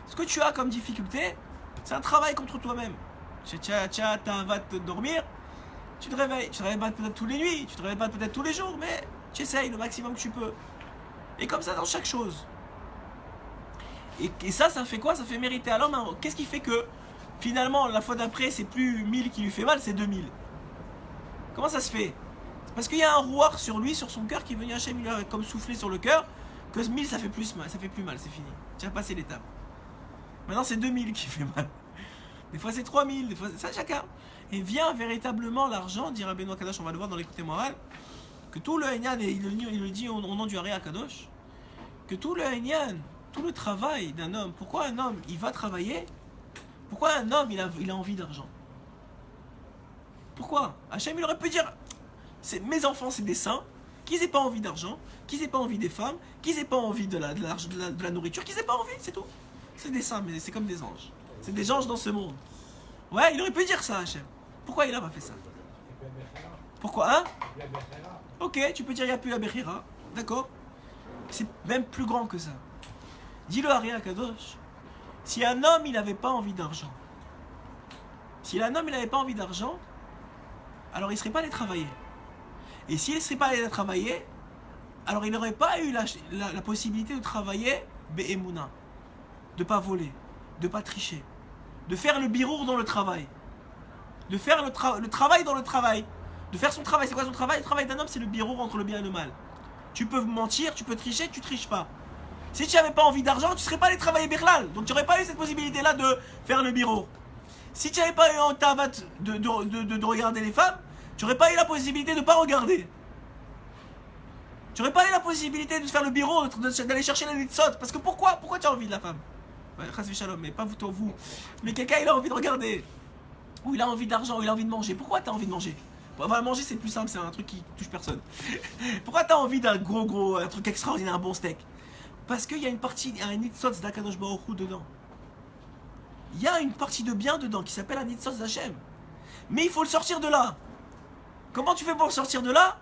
ce que tu as comme difficulté, c'est un travail contre toi-même. Tu vas te dormir, tu te réveilles pas peut-être tous les nuits, tu te réveilles pas peut-être tous les jours, mais tu essayes le maximum que tu peux. Et comme ça dans chaque chose. Et ça fait quoi? Ça fait mériter à l'homme. Qu'est-ce qui fait que finalement la fois d'après c'est plus 1000 qui lui fait mal, c'est 2000? Comment ça se fait? C'est parce qu'il y a un rouard sur lui, sur son cœur qui est venu Hachem, il lui a comme soufflé sur le cœur, que 1000 ça fait plus mal, c'est fini. Tu as passé l'étape. Maintenant c'est 2000 qui fait mal. Des fois c'est 3000, des fois c'est ça chacun. Et vient véritablement l'argent, dit Rabbeinu Akadosh, on va le voir dans l'écoute morale, que tout le Henyan, et il le dit au nom du Haré Akadosh, que tout le Henyan, tout le travail d'un homme, pourquoi un homme il va travailler? Pourquoi un homme il a envie d'argent? Pourquoi? Hachem il aurait pu dire, mes enfants c'est des saints, qu'ils aient pas envie d'argent, qu'ils aient pas envie des femmes, qu'ils aient pas envie de la nourriture, qu'ils aient pas envie, c'est tout. C'est des saints, mais c'est comme des anges. C'est des anges dans ce monde. Ouais, il aurait pu dire ça, Hachem. Pourquoi il a pas fait ça? Pourquoi, hein? Ok, tu peux dire il n'y a plus la Bechira. D'accord. C'est même plus grand que ça. Dis-le à Rien Kadosh. Si un homme il n'avait pas envie d'argent, alors il ne serait pas allé travailler. Et s'il ne serait pas allé travailler, alors il n'aurait pas eu la possibilité de travailler Be'emouna, de ne pas voler, de ne pas tricher, de faire le birour dans le travail, de faire le travail dans le travail, de faire son travail. C'est quoi son travail? Le travail d'un homme, c'est le birour entre le bien et le mal. Tu peux mentir, tu peux tricher, tu triches pas. Si tu n'avais pas envie d'argent, tu ne serais pas allé travailler Berlal. Donc tu n'aurais pas eu cette possibilité-là de faire le birour. Si tu n'avais pas eu en tavat de regarder les femmes, tu n'aurais pas eu la possibilité de ne pas regarder. Tu n'aurais pas eu la possibilité de faire le birour, d'aller chercher la nitzot. Parce que pourquoi tu as envie de la femme? Ouais, mais pas vous. Mais quelqu'un il a envie de regarder. Ou il a envie d'argent, ou il a envie de manger. Pourquoi tu as envie de manger? Enfin, manger c'est plus simple, c'est un truc qui touche personne. Pourquoi tu as envie d'un gros, un truc extraordinaire, un bon steak? Parce qu'il y a une partie, il y a un nitzot d'Akadosh Baruch Hu dedans. Il y a une partie de bien dedans qui s'appelle un nitzot d'Hachem. Mais il faut le sortir de là. Comment tu fais pour le sortir de là?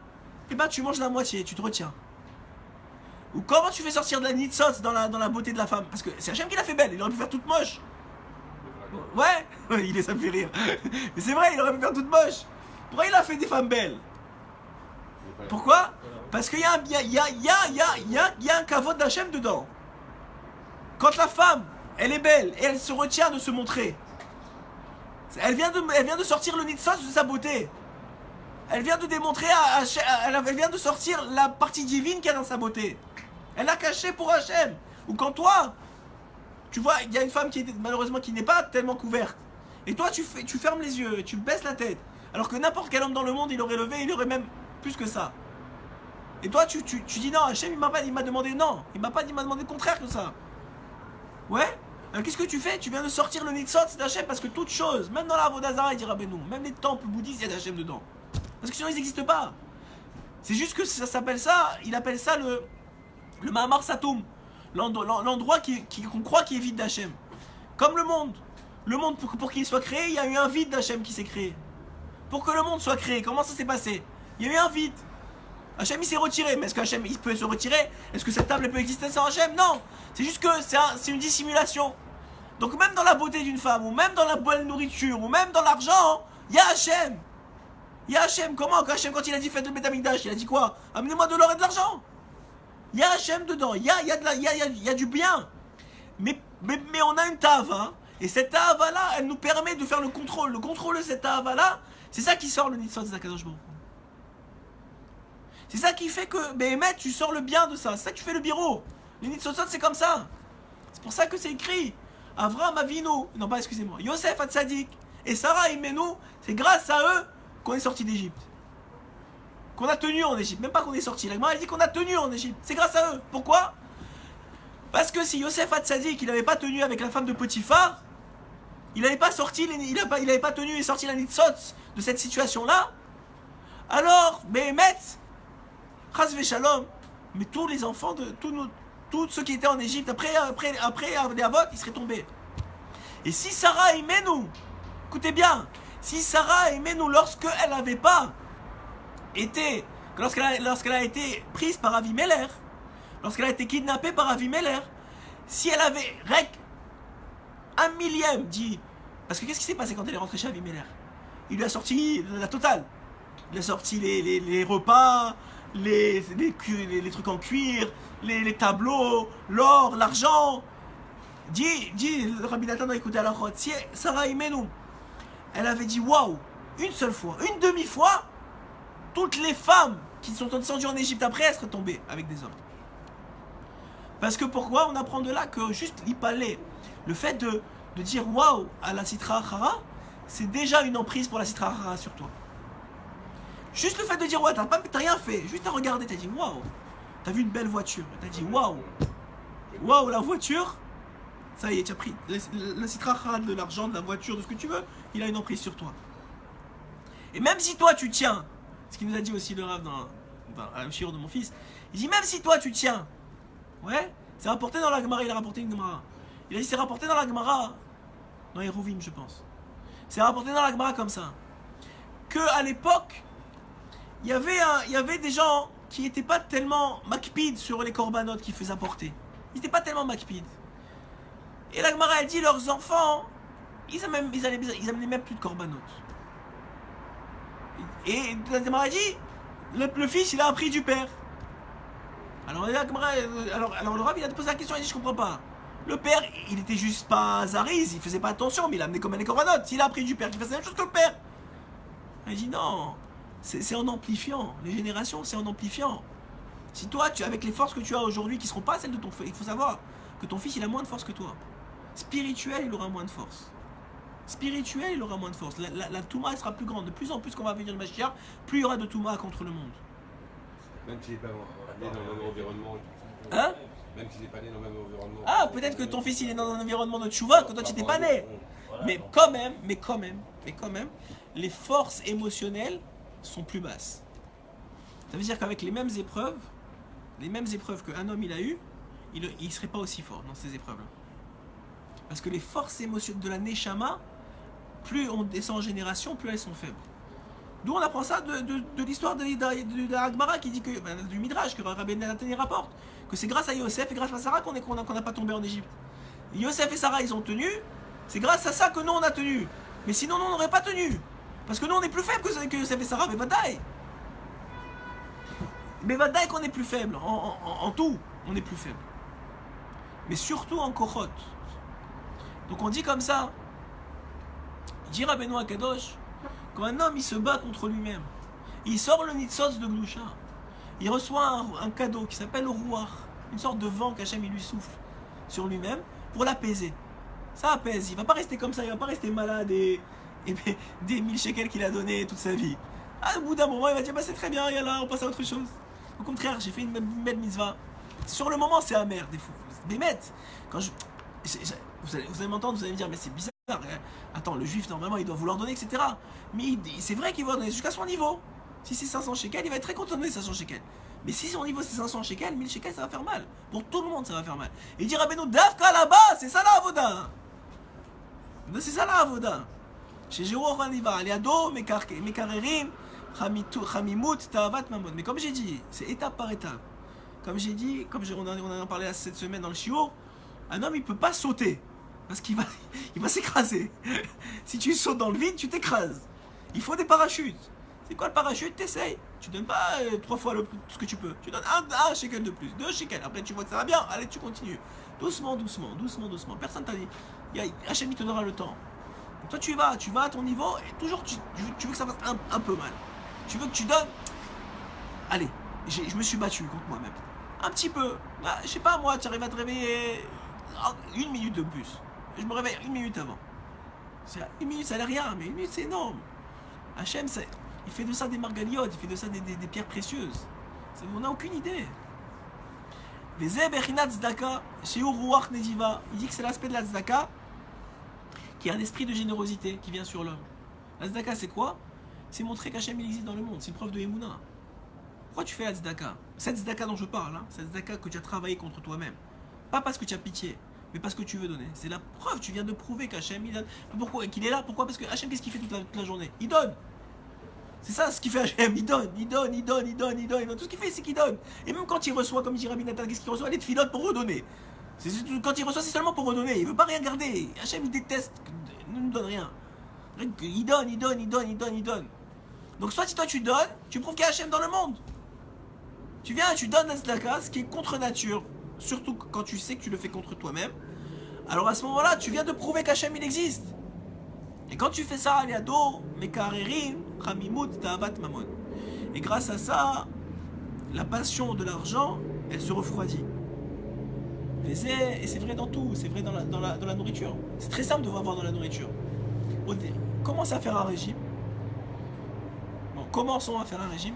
Eh ben tu manges la moitié, tu te retiens. Ou comment tu fais sortir de la nitzot dans la beauté de la femme? Parce que c'est Hachem qui l'a fait belle, il aurait pu faire toute moche. Ouais, ça me fait rire. Mais c'est vrai, il aurait pu faire toute moche. Pourquoi il a fait des femmes belles? Pourquoi? Parce qu'il y a un kavod d'Hachem dedans. Quand la femme, elle est belle et elle se retient de se montrer, elle vient de sortir le nitzot de sa beauté. Elle vient de démontrer elle vient de sortir la partie divine qu'il y a dans sa beauté. Elle l'a caché pour Hachem. Ou quand toi, tu vois, il y a une femme qui est malheureusement qui n'est pas tellement couverte. Et toi, tu fermes les yeux, tu baisses la tête. Alors que n'importe quel homme dans le monde, il aurait levé, il aurait même plus que ça. Et toi, tu dis non, Hachem, il m'a demandé non. Il m'a demandé le contraire que ça. Ouais. Alors qu'est-ce que tu fais? Tu viens de sortir le Nitzot, c'est d'Hachem, parce que toute chose, même dans la Avodazara, il dira Benou, même les temples bouddhistes, il y a d'Hachem dedans. Parce que sinon, ils n'existent pas. C'est juste que ça s'appelle ça, il appelle ça le Mahamar Satoum. L'endroit qu'on croit qui est vide d'Hachem. Comme le monde. Le monde, pour qu'il soit créé, il y a eu un vide d'Hachem qui s'est créé. Pour que le monde soit créé, comment ça s'est passé? Il y a eu un vide. Hachem il s'est retiré, mais est-ce qu'Hachem il peut se retirer? Est-ce que cette table peut exister sans Hachem? Non. C'est juste que c'est une dissimulation. Donc même dans la beauté d'une femme, ou même dans la bonne nourriture, ou même dans l'argent, il y a Hachem. Il y a Hachem. Comment Hachem, quand il a dit faites le Beth Amikdash, il a dit quoi? Amenez-moi de l'or et de l'argent. Il y a Hachem dedans, il y a du bien. Mais on a une tava, et cette tava là, elle nous permet de faire le contrôle. Le contrôle de cette tava là, c'est ça qui sort le Nitzot de Zakadosh Baruch Hu. C'est ça qui fait que, Béhémet, tu sors le bien de ça. C'est ça que tu fais le bureau. Le Nitzot, c'est comme ça. C'est pour ça que c'est écrit. Avraham Avinu, non pas, excusez-moi, Yosef Hatzadik et Sarah Imenu, c'est grâce à eux qu'on est sorti d'Égypte. Qu'on a tenu en Égypte. Même pas qu'on est sorti. La Gemara dit qu'on a tenu en Égypte. C'est grâce à eux. Pourquoi? Parce que si Yosef Hatzadik, il n'avait pas tenu avec la femme de Potiphar, il n'avait pas sorti, il n'avait pas tenu et sorti la Nitzot de cette situation-là, alors, Béhémet, Chas Veshalom, mais tous les enfants de tous ceux qui étaient en Égypte après les Avot, ils seraient tombés. Et si Sarah Imenu, écoutez bien, si Sarah Imenu, lorsqu'elle n'avait pas été, lorsqu'elle a été prise par Avimelech, lorsqu'elle a été kidnappée par Avimelech, si elle avait un millième dit, parce que qu'est-ce qui s'est passé quand elle est rentrée chez Avimelech? Il lui a sorti la totale. Il a sorti les repas, les trucs en cuir, les tableaux, l'or, l'argent. Dit le Rabbi Nathan a écouté à la chôte. Si Sarah Imenu, elle avait dit waouh, une seule fois, une demi-fois, toutes les femmes qui sont descendues en Égypte après, elles seraient tombées avec des hommes. Parce que pourquoi? On apprend de là que juste l'ipalé, le fait de dire waouh à la Sitra Achara, c'est déjà une emprise pour la Sitra Achara sur toi. Juste le fait de dire ouais, t'as rien fait, juste à regarder, t'as dit waouh, t'as vu une belle voiture, t'as dit waouh, waouh la voiture, ça y est, tu as pris le Sitra Achara de l'argent, de la voiture, de ce que tu veux, il a une emprise sur toi. Et même si toi tu tiens, ce qu'il nous a dit aussi le Rav dans le shiur de mon fils, il dit même si toi tu tiens, ouais, c'est rapporté dans la Gemara, il a rapporté une Gemara. Il a dit c'est rapporté dans la Gemara, dans Hérouvim je pense. C'est rapporté dans la Gemara comme ça, que à l'époque, il y avait des gens qui n'étaient pas tellement makpid sur les korbanot qu'ils faisaient apporter. Ils n'étaient pas tellement makpid. Et la Gemara elle dit leurs enfants, ils amenaient même plus de korbanot. Et la Gemara dit le fils il a appris du père. Alors le Rav il a posé la question, il dit je comprends pas. Le père il était juste pas zariz, il faisait pas attention, mais il a amené comme les korbanot. S'il a appris du père, il faisait la même chose que le père. Il dit non. C'est en amplifiant. Les générations, c'est en amplifiant. Si toi, avec les forces que tu as aujourd'hui, qui ne seront pas celles de ton fils, il faut savoir que ton fils, il a moins de force que toi. Spirituel, il aura moins de force. Spirituel, il aura moins de force. La Touma, elle sera plus grande. De plus en plus qu'on va venir le Mashiach, plus il y aura de Touma contre le monde. Même s'il n'est pas né dans le même environnement. Hein? Même s'il n'est pas né dans le même environnement. Ah, peut-être que ton fils, il est dans un environnement de Tchouva, que toi, tu n'étais pas né. Mais quand même, les forces émotionnelles sont plus basses. Ça veut dire qu'avec les mêmes épreuves qu'un homme il a eu, il ne serait pas aussi fort dans ces épreuves-là. Parce que les forces émotionnelles de la Neshama, plus on descend en génération, plus elles sont faibles. D'où on apprend ça de l'histoire de la Gemara qui dit que, du Midrash, que Rabbi Nathan rapporte, que c'est grâce à Yosef et grâce à Sarah qu'on n'a pas tombé en Égypte. Yosef et Sarah ils ont tenu, c'est grâce à ça que nous on a tenu. Mais sinon nous on n'aurait pas tenu. Parce que nous on est plus faible que Yosef et Sarah, mais Vadaï. Mais Vadaï qu'on est plus faible, en tout, on est plus faible. Mais surtout en Kochot. Donc on dit comme ça, dit Rabbeinu Akadosh, quand un homme il se bat contre lui-même, il sort le Nitzos de Gdusha, il reçoit un cadeau qui s'appelle le Ruach, une sorte de vent qu'Hachem il lui souffle sur lui-même pour l'apaiser. Ça apaise, il va pas rester comme ça, il va pas rester malade et et bien, des 1000 shekels qu'il a donné toute sa vie. Au bout d'un moment, il va dire bah, c'est très bien, yallah, on passe à autre chose. Au contraire, j'ai fait une belle mitzvah. Sur le moment, c'est amer, des fois. Bémet, quand vous allez m'entendre, vous allez me dire mais c'est bizarre. Attends, le juif, normalement, il doit vouloir donner, etc. Mais c'est vrai qu'il va donner jusqu'à son niveau. Si c'est 500 shekels, il va être très content de donner 500 shekels. Mais si son niveau c'est 500 shekels, 1000 shekels, ça va faire mal. Pour tout le monde, ça va faire mal. Et il dit Rabbeinu, Dafka là-bas, c'est ça la avoda. C'est ça la avoda. Chez Jérôme Raniva, Aliado, Mekarerim, Chamimut, Tahavat, Mamon. Mais comme j'ai dit, c'est étape par étape. Comme j'ai dit, on en a parlé cette semaine dans le shiur, un homme il peut pas sauter. Parce qu'il va s'écraser. Si tu sautes dans le vide, tu t'écrases. Il faut des parachutes. C'est quoi le parachute? T'essayes. Tu donnes pas 3 fois ce que tu peux. Tu donnes un shekel de plus, 2 shekels. Après tu vois que ça va bien. Allez, tu continues. Doucement. Personne t'a dit. Hachem il te donnera le temps. Donc toi tu vas à ton niveau et toujours tu veux que ça fasse un peu mal. Tu veux que tu donnes. Allez, je me suis battu contre moi-même. Un petit peu. Je sais pas moi, tu arrives à te réveiller 1 minute de plus. Je me réveille 1 minute avant. 1 minute ça n'a rien, mais 1 minute c'est énorme. Hachem, il fait de ça des margaliotes, il fait de ça des pierres précieuses. On n'a aucune idée. Il dit que c'est l'aspect de la tzedaka qui est un esprit de générosité qui vient sur l'homme. La tzedaka c'est quoi? C'est montrer qu'Hachem il existe dans le monde, c'est une preuve de Emouna. Pourquoi tu fais la tzedaka? Cette tzedaka dont je parle, cette tzedaka que tu as travaillé contre toi-même. Pas parce que tu as pitié, mais parce que tu veux donner. C'est la preuve, tu viens de prouver qu'Hachem il donne. Pourquoi? Qu'il est là, pourquoi? Parce que Hachem qu'est-ce qu'il fait toute la journée? Il donne. C'est ça ce qu'il fait Hachem, il donne. Tout ce qu'il fait, c'est qu'il donne. Et même quand il reçoit, comme dit Rabbi Nathan, qu'est-ce qu'il reçoit? Les tfilotes pour redonner. Quand il reçoit, c'est seulement pour redonner. Il veut pas rien garder. Hachem, il déteste, ne nous donne rien. Il donne. Donc soit si toi tu donnes, tu prouves qu'il y a Hachem dans le monde. Tu viens, tu donnes la tzedaka, ce qui est contre nature. Surtout quand tu sais que tu le fais contre toi-même. Alors à ce moment-là, tu viens de prouver qu'Hachem il existe. Et quand tu fais ça, Aliado, Mekarerim, Chamimut, Tahavat, Mamon. Et grâce à ça, la passion de l'argent, elle se refroidit. Et c'est vrai dans tout, c'est vrai dans la nourriture. C'est très simple de voir dans la nourriture. Commence à faire un régime. Bon, commençons à faire un régime.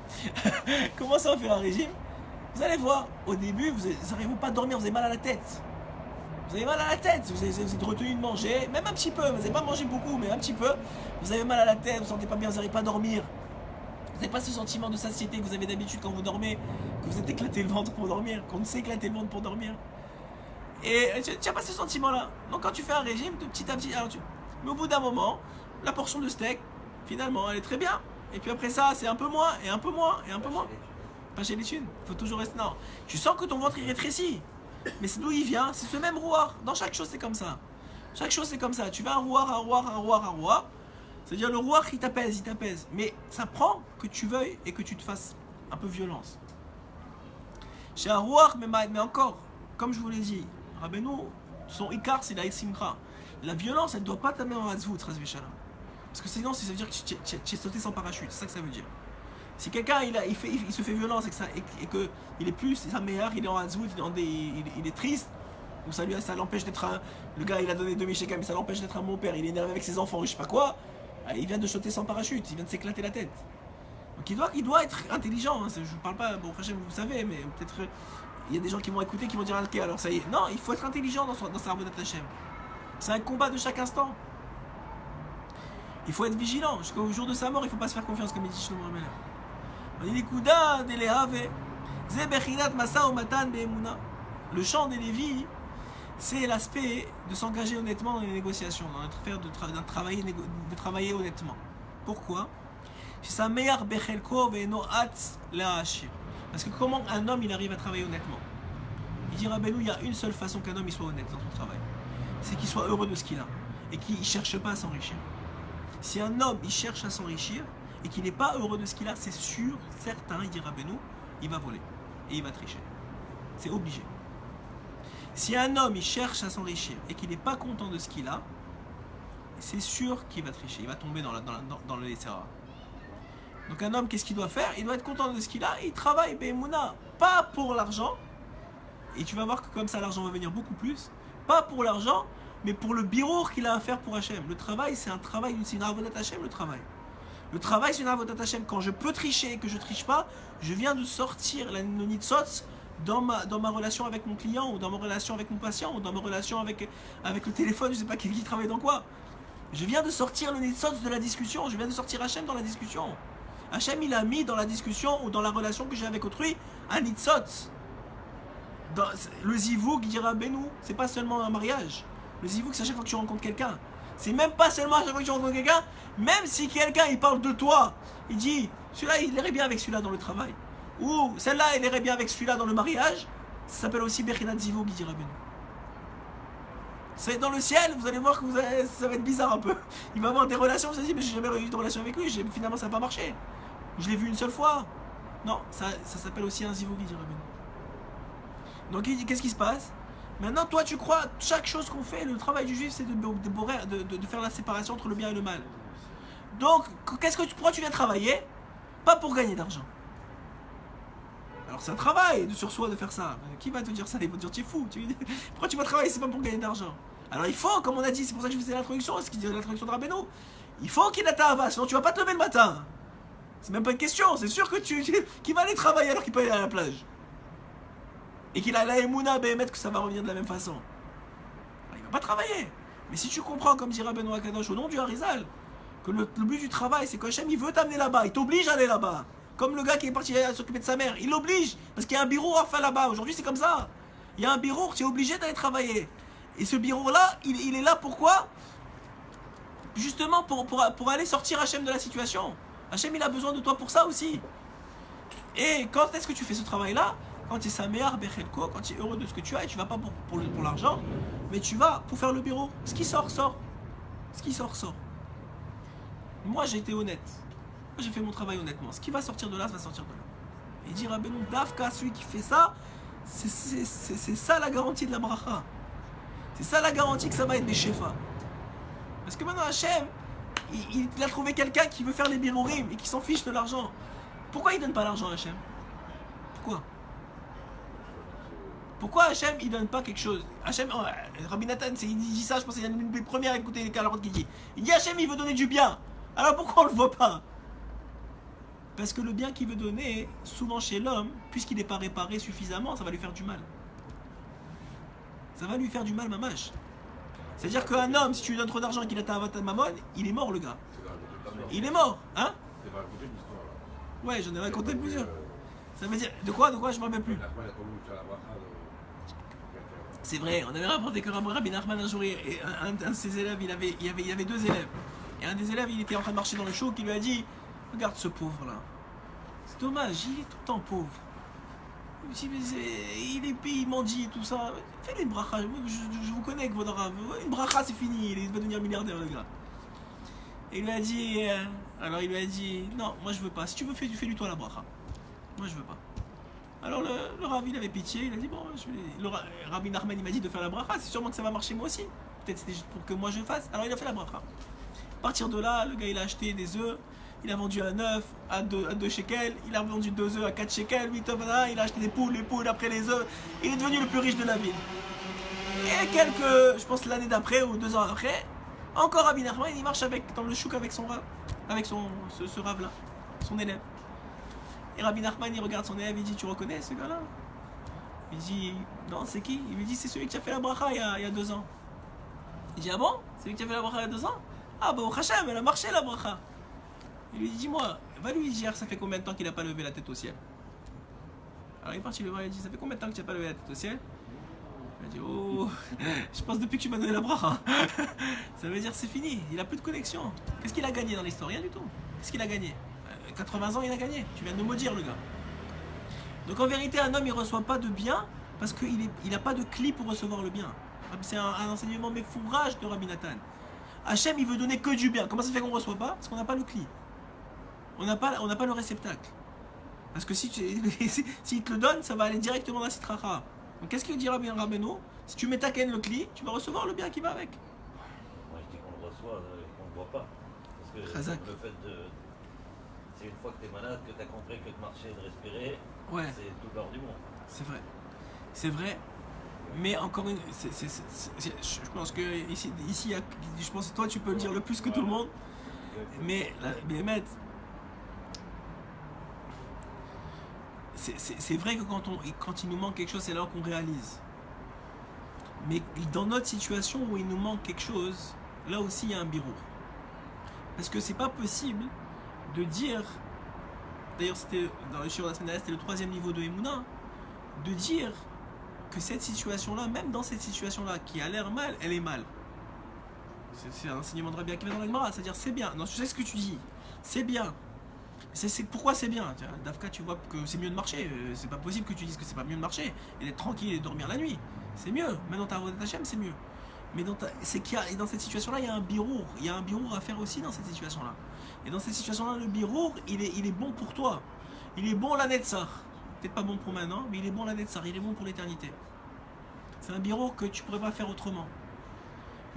Vous allez voir, au début, vous n'arrivez pas à dormir, vous avez mal à la tête. Vous avez êtes retenu de manger, même un petit peu, vous n'avez pas mangé beaucoup, mais un petit peu. Vous avez mal à la tête, vous ne sentez pas bien, vous n'arrivez pas à dormir. Vous n'avez pas ce sentiment de satiété que vous avez d'habitude quand vous dormez, que vous êtes éclaté le ventre pour dormir, qu'on sait éclater le ventre pour dormir. Et tu n'as pas ce sentiment-là. Donc quand tu fais un régime, de petit à petit, mais au bout d'un moment, la portion de steak, finalement, elle est très bien. Et puis après ça, c'est un peu moins, et un peu moins. Pas chez les thunes, il faut toujours rester. Non, tu sens que ton ventre il rétrécit. Mais c'est d'où il vient, c'est ce même rouard. Dans chaque chose, c'est comme ça. Tu vas un rouard. C'est-à-dire le rouard, il t'apaise. Mais ça prend que tu veuilles et que tu te fasses un peu violence. Chez un rouard, mais encore, comme je vous l'ai dit, Rabbeinu, son ikar, c'est la simcha. La violence, elle ne doit pas t'amener en hazvout, parce que sinon, ça veut dire que tu es sauté sans parachute. C'est ça que ça veut dire. Si quelqu'un il se fait violence et que il est plus sa meilleure, il est en hazvout, il est triste, ou ça l'empêche d'être le gars il a donné 2000 shekels mais ça l'empêche d'être un bon père, il est énervé avec ses enfants, je sais pas quoi, il vient de sauter sans parachute, il vient de s'éclater la tête. Donc il doit être intelligent, je parle pas, bon Hachem vous savez, mais peut-être il y a des gens qui vont écouter, qui vont dire ok alors ça y est. Non, il faut être intelligent dans sa avodat Hachem. C'est un combat de chaque instant. Il faut être vigilant, jusqu'au jour de sa mort, il ne faut pas se faire confiance comme il dit Shlomo HaMelech. Le chant des Lévis, c'est l'aspect de s'engager honnêtement dans les négociations, dans notre affaire de travailler honnêtement. Pourquoi? Parce que comment un homme il arrive à travailler honnêtement? Il dit Rabbeinu, il y a une seule façon qu'un homme il soit honnête dans son travail, c'est qu'il soit heureux de ce qu'il a et qu'il ne cherche pas à s'enrichir. Si un homme il cherche à s'enrichir et qu'il n'est pas heureux de ce qu'il a, c'est sûr, certain, il dit Rabbeinu, il va voler et il va tricher. C'est obligé. Si un homme il cherche à s'enrichir et qu'il n'est pas content de ce qu'il a, c'est sûr qu'il va tricher, il va tomber dans le Yetzirah. Donc un homme, qu'est-ce qu'il doit faire? Il doit être content de ce qu'il a et il travaille, Be'emouna, pas pour l'argent. Et tu vas voir que comme ça l'argent va venir beaucoup plus. Pas pour l'argent, mais pour le birour qu'il a à faire pour Hachem. Le travail, c'est un travail, c'est une avodat Hachem, le travail. Le travail, c'est une avodat Hachem. Quand je peux tricher et que je triche pas, je viens de sortir le nitzotz dans ma relation avec mon client, ou dans ma relation avec mon patient, ou dans ma relation avec le téléphone, je sais pas qui travaille dans quoi. Je viens de sortir le nitzotz de la discussion, je viens de sortir Hachem dans la discussion. Hachem, il a mis dans la discussion ou dans la relation que j'ai avec autrui un nitzotz. Le zivouk, dira Benou, c'est pas seulement un mariage. Le zivouk, c'est à chaque fois que tu rencontres quelqu'un. C'est même pas seulement à chaque fois que tu rencontres quelqu'un, même si quelqu'un il parle de toi, il dit celui-là il irait bien avec celui-là dans le travail, ou celle-là elle irait bien avec celui-là dans le mariage, ça s'appelle aussi Bechinat Zivouk, dira Benou. C'est dans le ciel, vous allez voir que ça va être bizarre un peu. Il va avoir des relations, vous allez dire mais j'ai jamais eu de relation avec lui, finalement ça n'a pas marché. Je l'ai vu une seule fois. Non, ça s'appelle aussi un Zivouk, dira Benou. Donc qu'est-ce qui se passe? Maintenant, toi, tu crois, chaque chose qu'on fait, le travail du juif, c'est de faire la séparation entre le bien et le mal. Donc, pourquoi tu viens travailler? Pas pour gagner d'argent. Alors, c'est un travail sur soi de faire ça. Qui va te dire ça? Ils vont te dire, tu es fou. Pourquoi tu vas travailler? C'est pas pour gagner d'argent. Alors, il faut, comme on a dit, c'est pour ça que je faisais l'introduction, c'est ce qu'il dit l'introduction de Rabbeinu. Il faut qu'il ait ta hava, sinon tu vas pas te lever le matin. C'est même pas une question. C'est sûr que qui va aller travailler alors qu'il peut aller à la plage. Et qu'il a la émouna béhémet que ça va revenir de la même façon. Alors, il va pas travailler. Mais si tu comprends, comme dit Rabbeinu Akadosh, au nom du Harizal, que le but du travail, c'est qu'Hachem, il veut t'amener là-bas, il t'oblige à aller là-bas. Comme le gars qui est parti s'occuper de sa mère, il l'oblige, parce qu'il y a un bureau à faire là-bas. Aujourd'hui, c'est comme ça. Il y a un bureau, tu es obligé d'aller travailler. Et ce bureau-là, il est là pourquoi? Justement pour aller sortir Hachem de la situation. Hachem, il a besoin de toi pour ça aussi. Et quand est-ce que tu fais ce travail-là? Quand tu es Sameach Bechelko, quand tu es heureux de ce que tu as, et tu vas pas pour l'argent, mais tu vas pour faire le bureau. Ce qui sort, sort. Ce qui sort, sort. Moi, j'ai été honnête. Moi, j'ai fait mon travail honnêtement. Ce qui va sortir de là, ça va sortir de là. Et dire à Benou, Dafka, celui qui fait ça, c'est ça la garantie de la bracha. C'est ça la garantie que ça va être des shefas. Parce que maintenant, Hachem, il a trouvé quelqu'un qui veut faire les birourim et qui s'en fiche de l'argent. Pourquoi il donne pas l'argent à Hachem? Pourquoi Hachem il donne pas quelque chose? Hachem, Rabbi Nathan, il dit ça, je pense qu'il est une des premières à écouter les calottes qu'il dit. Il dit Hachem il veut donner du bien. Alors pourquoi on le voit pas? Parce que le bien qu'il veut donner, souvent chez l'homme, puisqu'il n'est pas réparé suffisamment, ça va lui faire du mal. Ça va lui faire du mal, mamache. C'est-à-dire qu'un homme, si tu lui donnes trop d'argent et qu'il a ta avatar mammon, il est mort le gars. Il est mort, hein? C'est pas raconté l'histoire là. Ouais, j'en ai raconté plusieurs. Ça veut dire, de quoi je m'en rappelle plus. C'est vrai, on avait rapporté que Rabbi Nachman un jour, et un de ses élèves, il y avait deux élèves. Et un des élèves, il était en train de marcher dans le show, qui lui a dit, regarde ce pauvre là. C'est dommage, il est tout le temps pauvre. Il mendie et tout ça. Fais-lui une bracha. Je vous connais, Kvodora. Une bracha, c'est fini. Il va devenir milliardaire, le gars. Et il lui a dit, non, moi je veux pas. Si tu veux, fais-lui toi la bracha. Moi je veux pas. Alors le Rabbi, il avait pitié. Il a dit, bon, le Rabbi Nachman, il m'a dit de faire la bracha. C'est sûrement que ça va marcher moi aussi. Peut-être c'était juste pour que moi je fasse. Alors il a fait la bracha. À partir de là, le gars, il a acheté des œufs. Il a vendu à 9, à 2 shekels, il a vendu 2 œufs à 4 shekels, 8 œufs, il a acheté des poules, les poules après les œufs. Il est devenu le plus riche de la ville. Et je pense l'année d'après ou 2 ans après, encore Rabbi Nachman, il marche dans le chouk avec son rave, avec ce rave-là, son élève. Et Rabbi Nachman, il regarde son élève, il dit, tu reconnais ce gars-là? Il dit, non, c'est qui? Il lui dit, c'est celui qui a fait la bracha il y a 2 ans. Il dit, ah bon? C'est lui qui a fait la bracha il y a 2 ans? Ah bah au Hachem, elle a marché la bracha. Il lui dit, dis-moi, va lui dire, ça fait combien de temps qu'il n'a pas levé la tête au ciel? Alors il est parti le voir, il dit, ça fait combien de temps que tu n'as pas levé la tête au ciel? Il a dit, oh, je pense depuis que tu m'as donné la bracha. Ça veut dire c'est fini, il n'a plus de connexion. Qu'est-ce qu'il a gagné dans l'histoire? Rien du tout. Qu'est-ce qu'il a gagné? 80 ans il a gagné, tu viens de me maudire le gars. Donc en vérité, un homme il ne reçoit pas de bien parce qu'il n'a pas de cli pour recevoir le bien. C'est un enseignement méfourrage de Rabbi Nathan. Hachem il veut donner que du bien. Comment ça fait qu'on ne reçoit pas? Parce qu'on n'a pas le cli. On n'a pas le réceptacle. Parce que s'il te le donne, ça va aller directement dans la citracha. Donc qu'est-ce qu'il dit Rabbi Rabbeinu? Si tu mets ta ken le cli, tu vas recevoir le bien qui va avec. Moi je dis qu'on le reçoit et qu'on ne le voit pas. Parce que Chazak. le fait de... C'est une fois que tu es malade, que tu as compris que de marcher et de respirer, Ouais. c'est tout l'or du monde. C'est vrai. C'est vrai. Mais encore une, je pense que ici, je pense que toi tu peux le dire le plus que tout le monde. Mais Béhémet, c'est vrai que quand il nous manque quelque chose, c'est là qu'on réalise. Mais dans notre situation où il nous manque quelque chose, là aussi il y a un birour. Parce que c'est pas possible de dire, d'ailleurs c'était dans le shiur de la semaine dernière, c'était le 3e niveau de Emouna, de dire que cette situation-là, même dans cette situation-là qui a l'air mal, elle est mal. C'est un enseignement de Rabbi Akiva dans la Gemara, c'est-à-dire c'est bien. Non, tu sais ce que tu dis, c'est bien. Pourquoi c'est bien? Dafka, tu vois que c'est mieux de marcher. C'est pas possible que tu dises que c'est pas mieux de marcher et d'être tranquille et de dormir la nuit. C'est mieux. Même dans ta Avodat Hashem, c'est mieux. Mais c'est qu'il y a, et dans cette situation-là, il y a un birour. Il y a un birour à faire aussi dans cette situation-là. Et dans cette situation-là, le birour, il est bon pour toi. Il est bon la Netzar. Peut-être pas bon pour maintenant, mais il est bon la Netzar. Il est bon pour l'éternité. C'est un birour que tu pourrais pas faire autrement.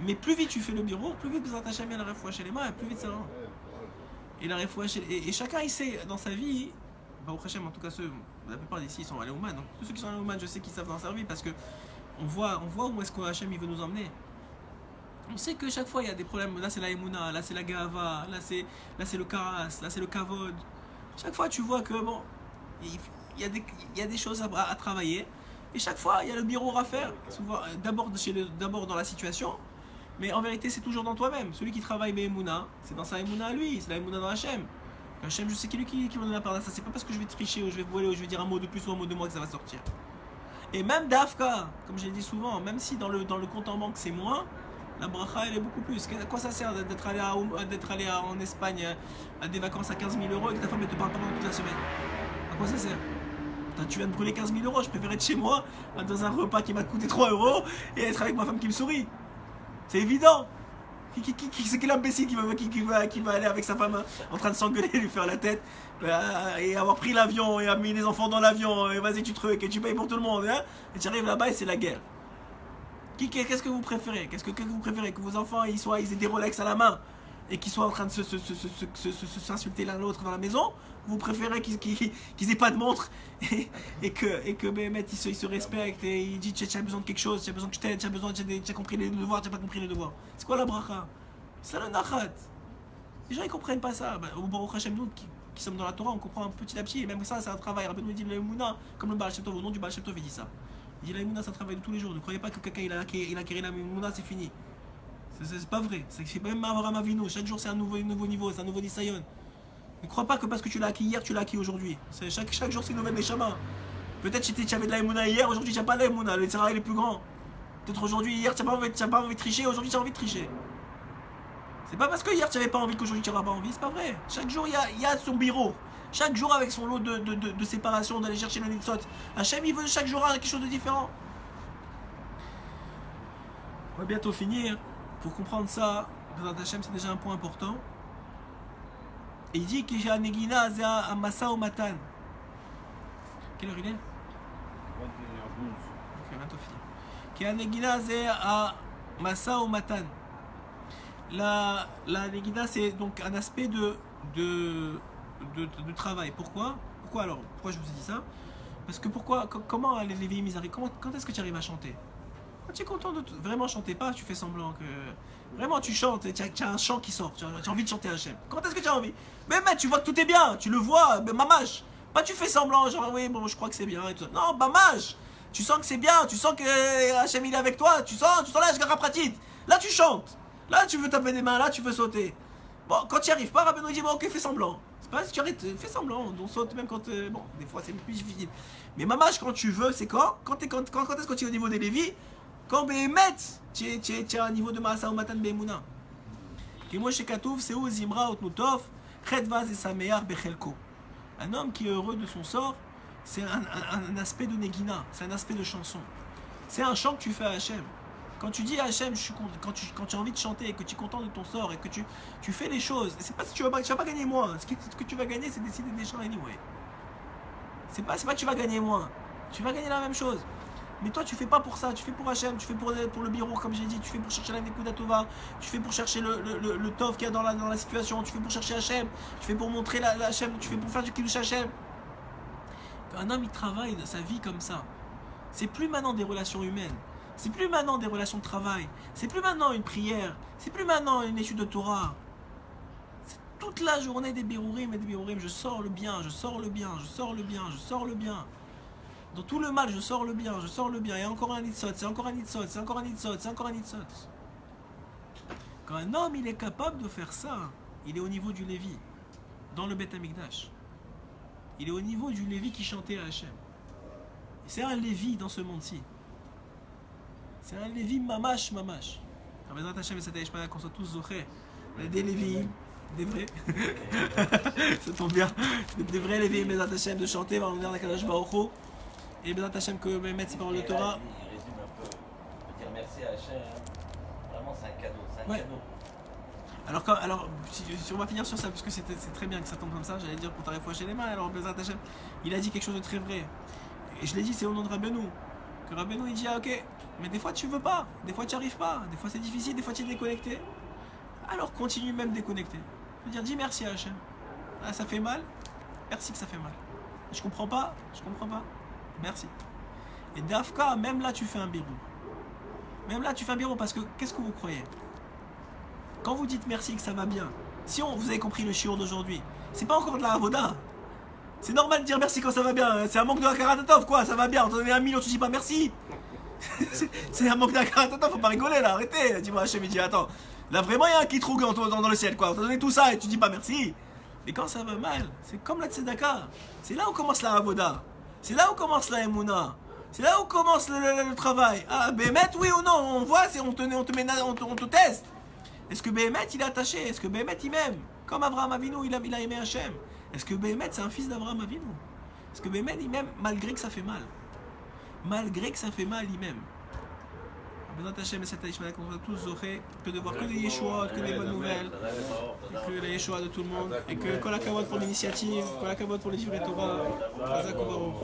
Mais plus vite tu fais le birour, plus vite Bezrat Hashem la refoua chez les mains, et plus vite ça va. Et la refoua chez et chacun il sait dans sa vie, Baruch Hashem, en tout cas la plupart d'ici ils sont allés au Man. Donc tous ceux qui sont allés au Man, je sais qu'ils savent dans sa vie parce que on voit où est-ce que Hashem il veut nous emmener. On sait que chaque fois il y a des problèmes. Là c'est la Emouna, là c'est la Gahava, là c'est le Karas, là c'est le Kavod. Chaque fois tu vois que bon, il y a des choses à travailler. Et chaque fois il y a le birour à faire. Souvent, d'abord dans la situation. Mais en vérité, c'est toujours dans toi-même. Celui qui travaille Emouna, c'est dans sa Emouna à lui, c'est la Emouna dans Hachem. Hachem, je sais qui qui me donne la part. Ça, c'est pas parce que je vais tricher ou je vais voler ou je vais dire un mot de plus ou un mot de moins que ça va sortir. Et même Dafka, comme je l'ai dit souvent, même si dans le compte en banque c'est moins, la bracha elle est beaucoup plus. À quoi ça sert d'être allé en Espagne à des vacances à 15 000 € et que ta femme ne te parle pas pendant toute la semaine? À quoi ça sert? Tu viens de brûler 15 000 €, je préfère être chez moi, dans un repas qui m'a coûté 3 € et être avec ma femme qui me sourit. C'est évident. C'est quel imbécile qui va aller avec sa femme en train de s'engueuler, lui faire la tête et avoir pris l'avion et a mis les enfants dans l'avion et vas-y tu trucs et tu payes pour tout le monde hein, et tu arrives là-bas et c'est la guerre. Qu'est-ce que vous préférez? Qu'est-ce que vous préférez? Que vos enfants ils aient des Rolex à la main et qu'ils soient en train de s'insulter l'un l'autre dans la maison? Vous préférez qu'ils aient pas de montre et que Béhémet il se respecte et il dit tu as besoin de quelque chose, tu as besoin que je t'aide, tu as compris les devoirs, tu n'as pas compris les devoirs. C'est quoi la bracha? C'est le nachat. Les gens ils comprennent pas ça. Au Baruch Hashem, nous qui sommes dans la Torah, on comprend petit à petit. Et même ça, c'est un travail. Rabbi nous dit l'Emouna, comme le Baal Shem Tov, au nom du Baal Shem Tov, il dit ça. Il dit l'Emouna, c'est un travail de tous les jours. Ne croyez pas que quelqu'un il a acquis la Emouna, c'est fini. C'est pas vrai. C'est même Avraham Avinu. Chaque jour, c'est un nouveau niveau, c'est un nouveau Nisayon. Ne crois pas que parce que tu l'as acquis hier, tu l'as acquis aujourd'hui. Chaque jour, c'est une nouvelle Neshama. Peut-être que tu avais de la Emouna hier, aujourd'hui, tu n'as pas de la Emouna. Le Tzara, il est plus grand. Peut-être aujourd'hui, hier, tu n'as pas envie de tricher, aujourd'hui, tu as envie de tricher. C'est pas parce que hier, tu n'avais pas envie qu'aujourd'hui, tu n'auras pas envie. C'est pas vrai. Chaque jour, il y a son bureau. Chaque jour, avec son lot de séparation, d'aller chercher le Nitzot. Hachem, il veut chaque jour quelque chose de différent. On va bientôt finir. Pour comprendre ça, Hachem, c'est déjà un point important. Et il dit que j'ai un Negina, c'est un Masa ou Matan. Quelle heure il est? 21h12. Ok, bientôt fini. Qui a Negina, c'est un Masa ou Matan. La Negina, c'est donc un aspect de travail. Pourquoi alors? Pourquoi je vous ai dit ça? Parce que comment les Lévi'im ils arrivent? Quand est-ce que tu arrives à chanter? Quand tu es content de vraiment chanter pas, tu fais semblant que. Vraiment tu chantes, tu as un chant qui sort, tu as envie de chanter Hachem. Quand est-ce que tu as envie? Mais tu vois que tout est bien, tu le vois, mamache. Pas tu fais semblant, genre oui, bon, je crois que c'est bien et tout. Non, mamache. Tu sens que c'est bien, tu sens que Hachem il est avec toi, tu sens là, je garde pratique. Là tu chantes, là tu veux taper des mains, là tu veux sauter. Bon, quand tu n'y arrives pas, Rabbi nous dit bon, ok, fais semblant. C'est pas si tu arrêtes, fais semblant, on saute même quand. Bon, des fois c'est plus difficile. Mais mamache, quand tu veux, c'est quand est-ce que tu es au niveau des Lévis? Quand Béhémet, tu es à un niveau de Maasa ou Matan Be'emouna. Kemo Shekatouf, c'est où Zimra Otnutov, Chedvaz et Sameach Bechelko. Un homme qui est heureux de son sort, c'est un aspect de Negina, c'est un aspect de chanson. C'est un chant que tu fais à Hachem. Quand tu dis à Hachem, quand tu as envie de chanter et que tu es content de ton sort et que tu fais les choses, c'est pas si tu vas pas gagner moins. Ce que tu vas gagner, c'est décider des chants anyway. C'est pas que tu vas gagner moins. Tu vas gagner la même chose. Mais toi, tu fais pas pour ça, tu fais pour Hachem, tu fais pour le bureau, comme j'ai dit, tu fais pour chercher la Nekuda Tova, tu fais pour chercher le Tov qu'il y a dans la situation, tu fais pour chercher Hachem, tu fais pour montrer la Hachem, tu fais pour faire du Kiddush Hachem. Un homme, il travaille sa vie comme ça. C'est plus maintenant des relations humaines. C'est plus maintenant des relations de travail. C'est plus maintenant une prière. C'est plus maintenant une étude de Torah. C'est toute la journée des birourim et des birourim. Je sors le bien, je sors le bien, je sors le bien, je sors le bien. Dans tout le mal, je sors le bien, je sors le bien. Et encore un nitzot, c'est encore un nitzot, c'est encore un nitzot, c'est encore un nitzot. Quand un homme il est capable de faire ça, il est au niveau du Lévi, dans le Beth Amikdash. Il est au niveau du Lévi qui chantait à Hachem. C'est un Lévi dans ce monde-ci. C'est un Lévi mamash, mamash. Bezrat Hachem et Satay Ishmael, qu'on soit tous zochés. Des Lévi, des vrais. Ça tombe bien. Des vrais Lévi, Bezrat Hachem, de chanter dans l'honneur d'Akadosh Baruch Hu. Et Bezrat Hachem, que mettre ses paroles de Torah. Il résume un peu. On peut dire merci à Hachem. Vraiment, c'est un cadeau. C'est un Ouais. cadeau. Alors si on va finir sur ça, parce que c'est très bien que ça tombe comme ça, j'allais dire pour t'arrêter chez les mains. Alors Bezrat Hachem, il a dit quelque chose de très vrai. Et je l'ai dit, c'est au nom de Rabbeinu. Que Rabbeinu il dit, ah ok, mais des fois tu veux pas, des fois tu arrives pas, des fois c'est difficile, des fois tu es déconnecté. Alors continue même déconnecté. Je veux dire, dis merci à Hachem. Ah, ça fait mal, merci que ça fait mal. Je comprends pas, merci. Et Dafka, même là tu fais un bérou. Même là tu fais un bérou parce que qu'est-ce que vous croyez? Quand vous dites merci que ça va bien, si vous avez compris le shiur d'aujourd'hui, c'est pas encore de la avoda. C'est normal de dire merci quand ça va bien. C'est un manque de Hakarat quoi, ça va bien. On t'a donné 1 million, tu dis pas merci. C'est un manque de Hakarat, faut pas rigoler là, arrêtez. Dis-moi, Hachem, il dit attends, là vraiment il y a un qui trouve dans le ciel quoi. On t'a donné tout ça et tu dis pas merci. Mais quand ça va mal, c'est comme la tzedaka. C'est là où commence la avoda. C'est là où commence la emuna. C'est là où commence le travail. Ah, Bémet, oui ou non, on voit, on te teste. Est-ce que Bémet il est attaché? Est-ce que Bémet il m'aime? Comme Abraham Avinu, il a aimé Hachem. Est-ce que Bémet c'est un fils d'Abraham Avinu? Est-ce que Bémet il m'aime malgré que ça fait mal? Malgré que ça fait mal, il m'aime. Bezrat Hachem et Satay Ishmael, qu'on soit tous zorés, que de voir que des Yeshua, que des bonnes nouvelles, que les Yeshua de tout le monde, et que Kol HaKavod pour l'initiative, Kol HaKavod pour les livrets Torah, Chazak Ubaruch.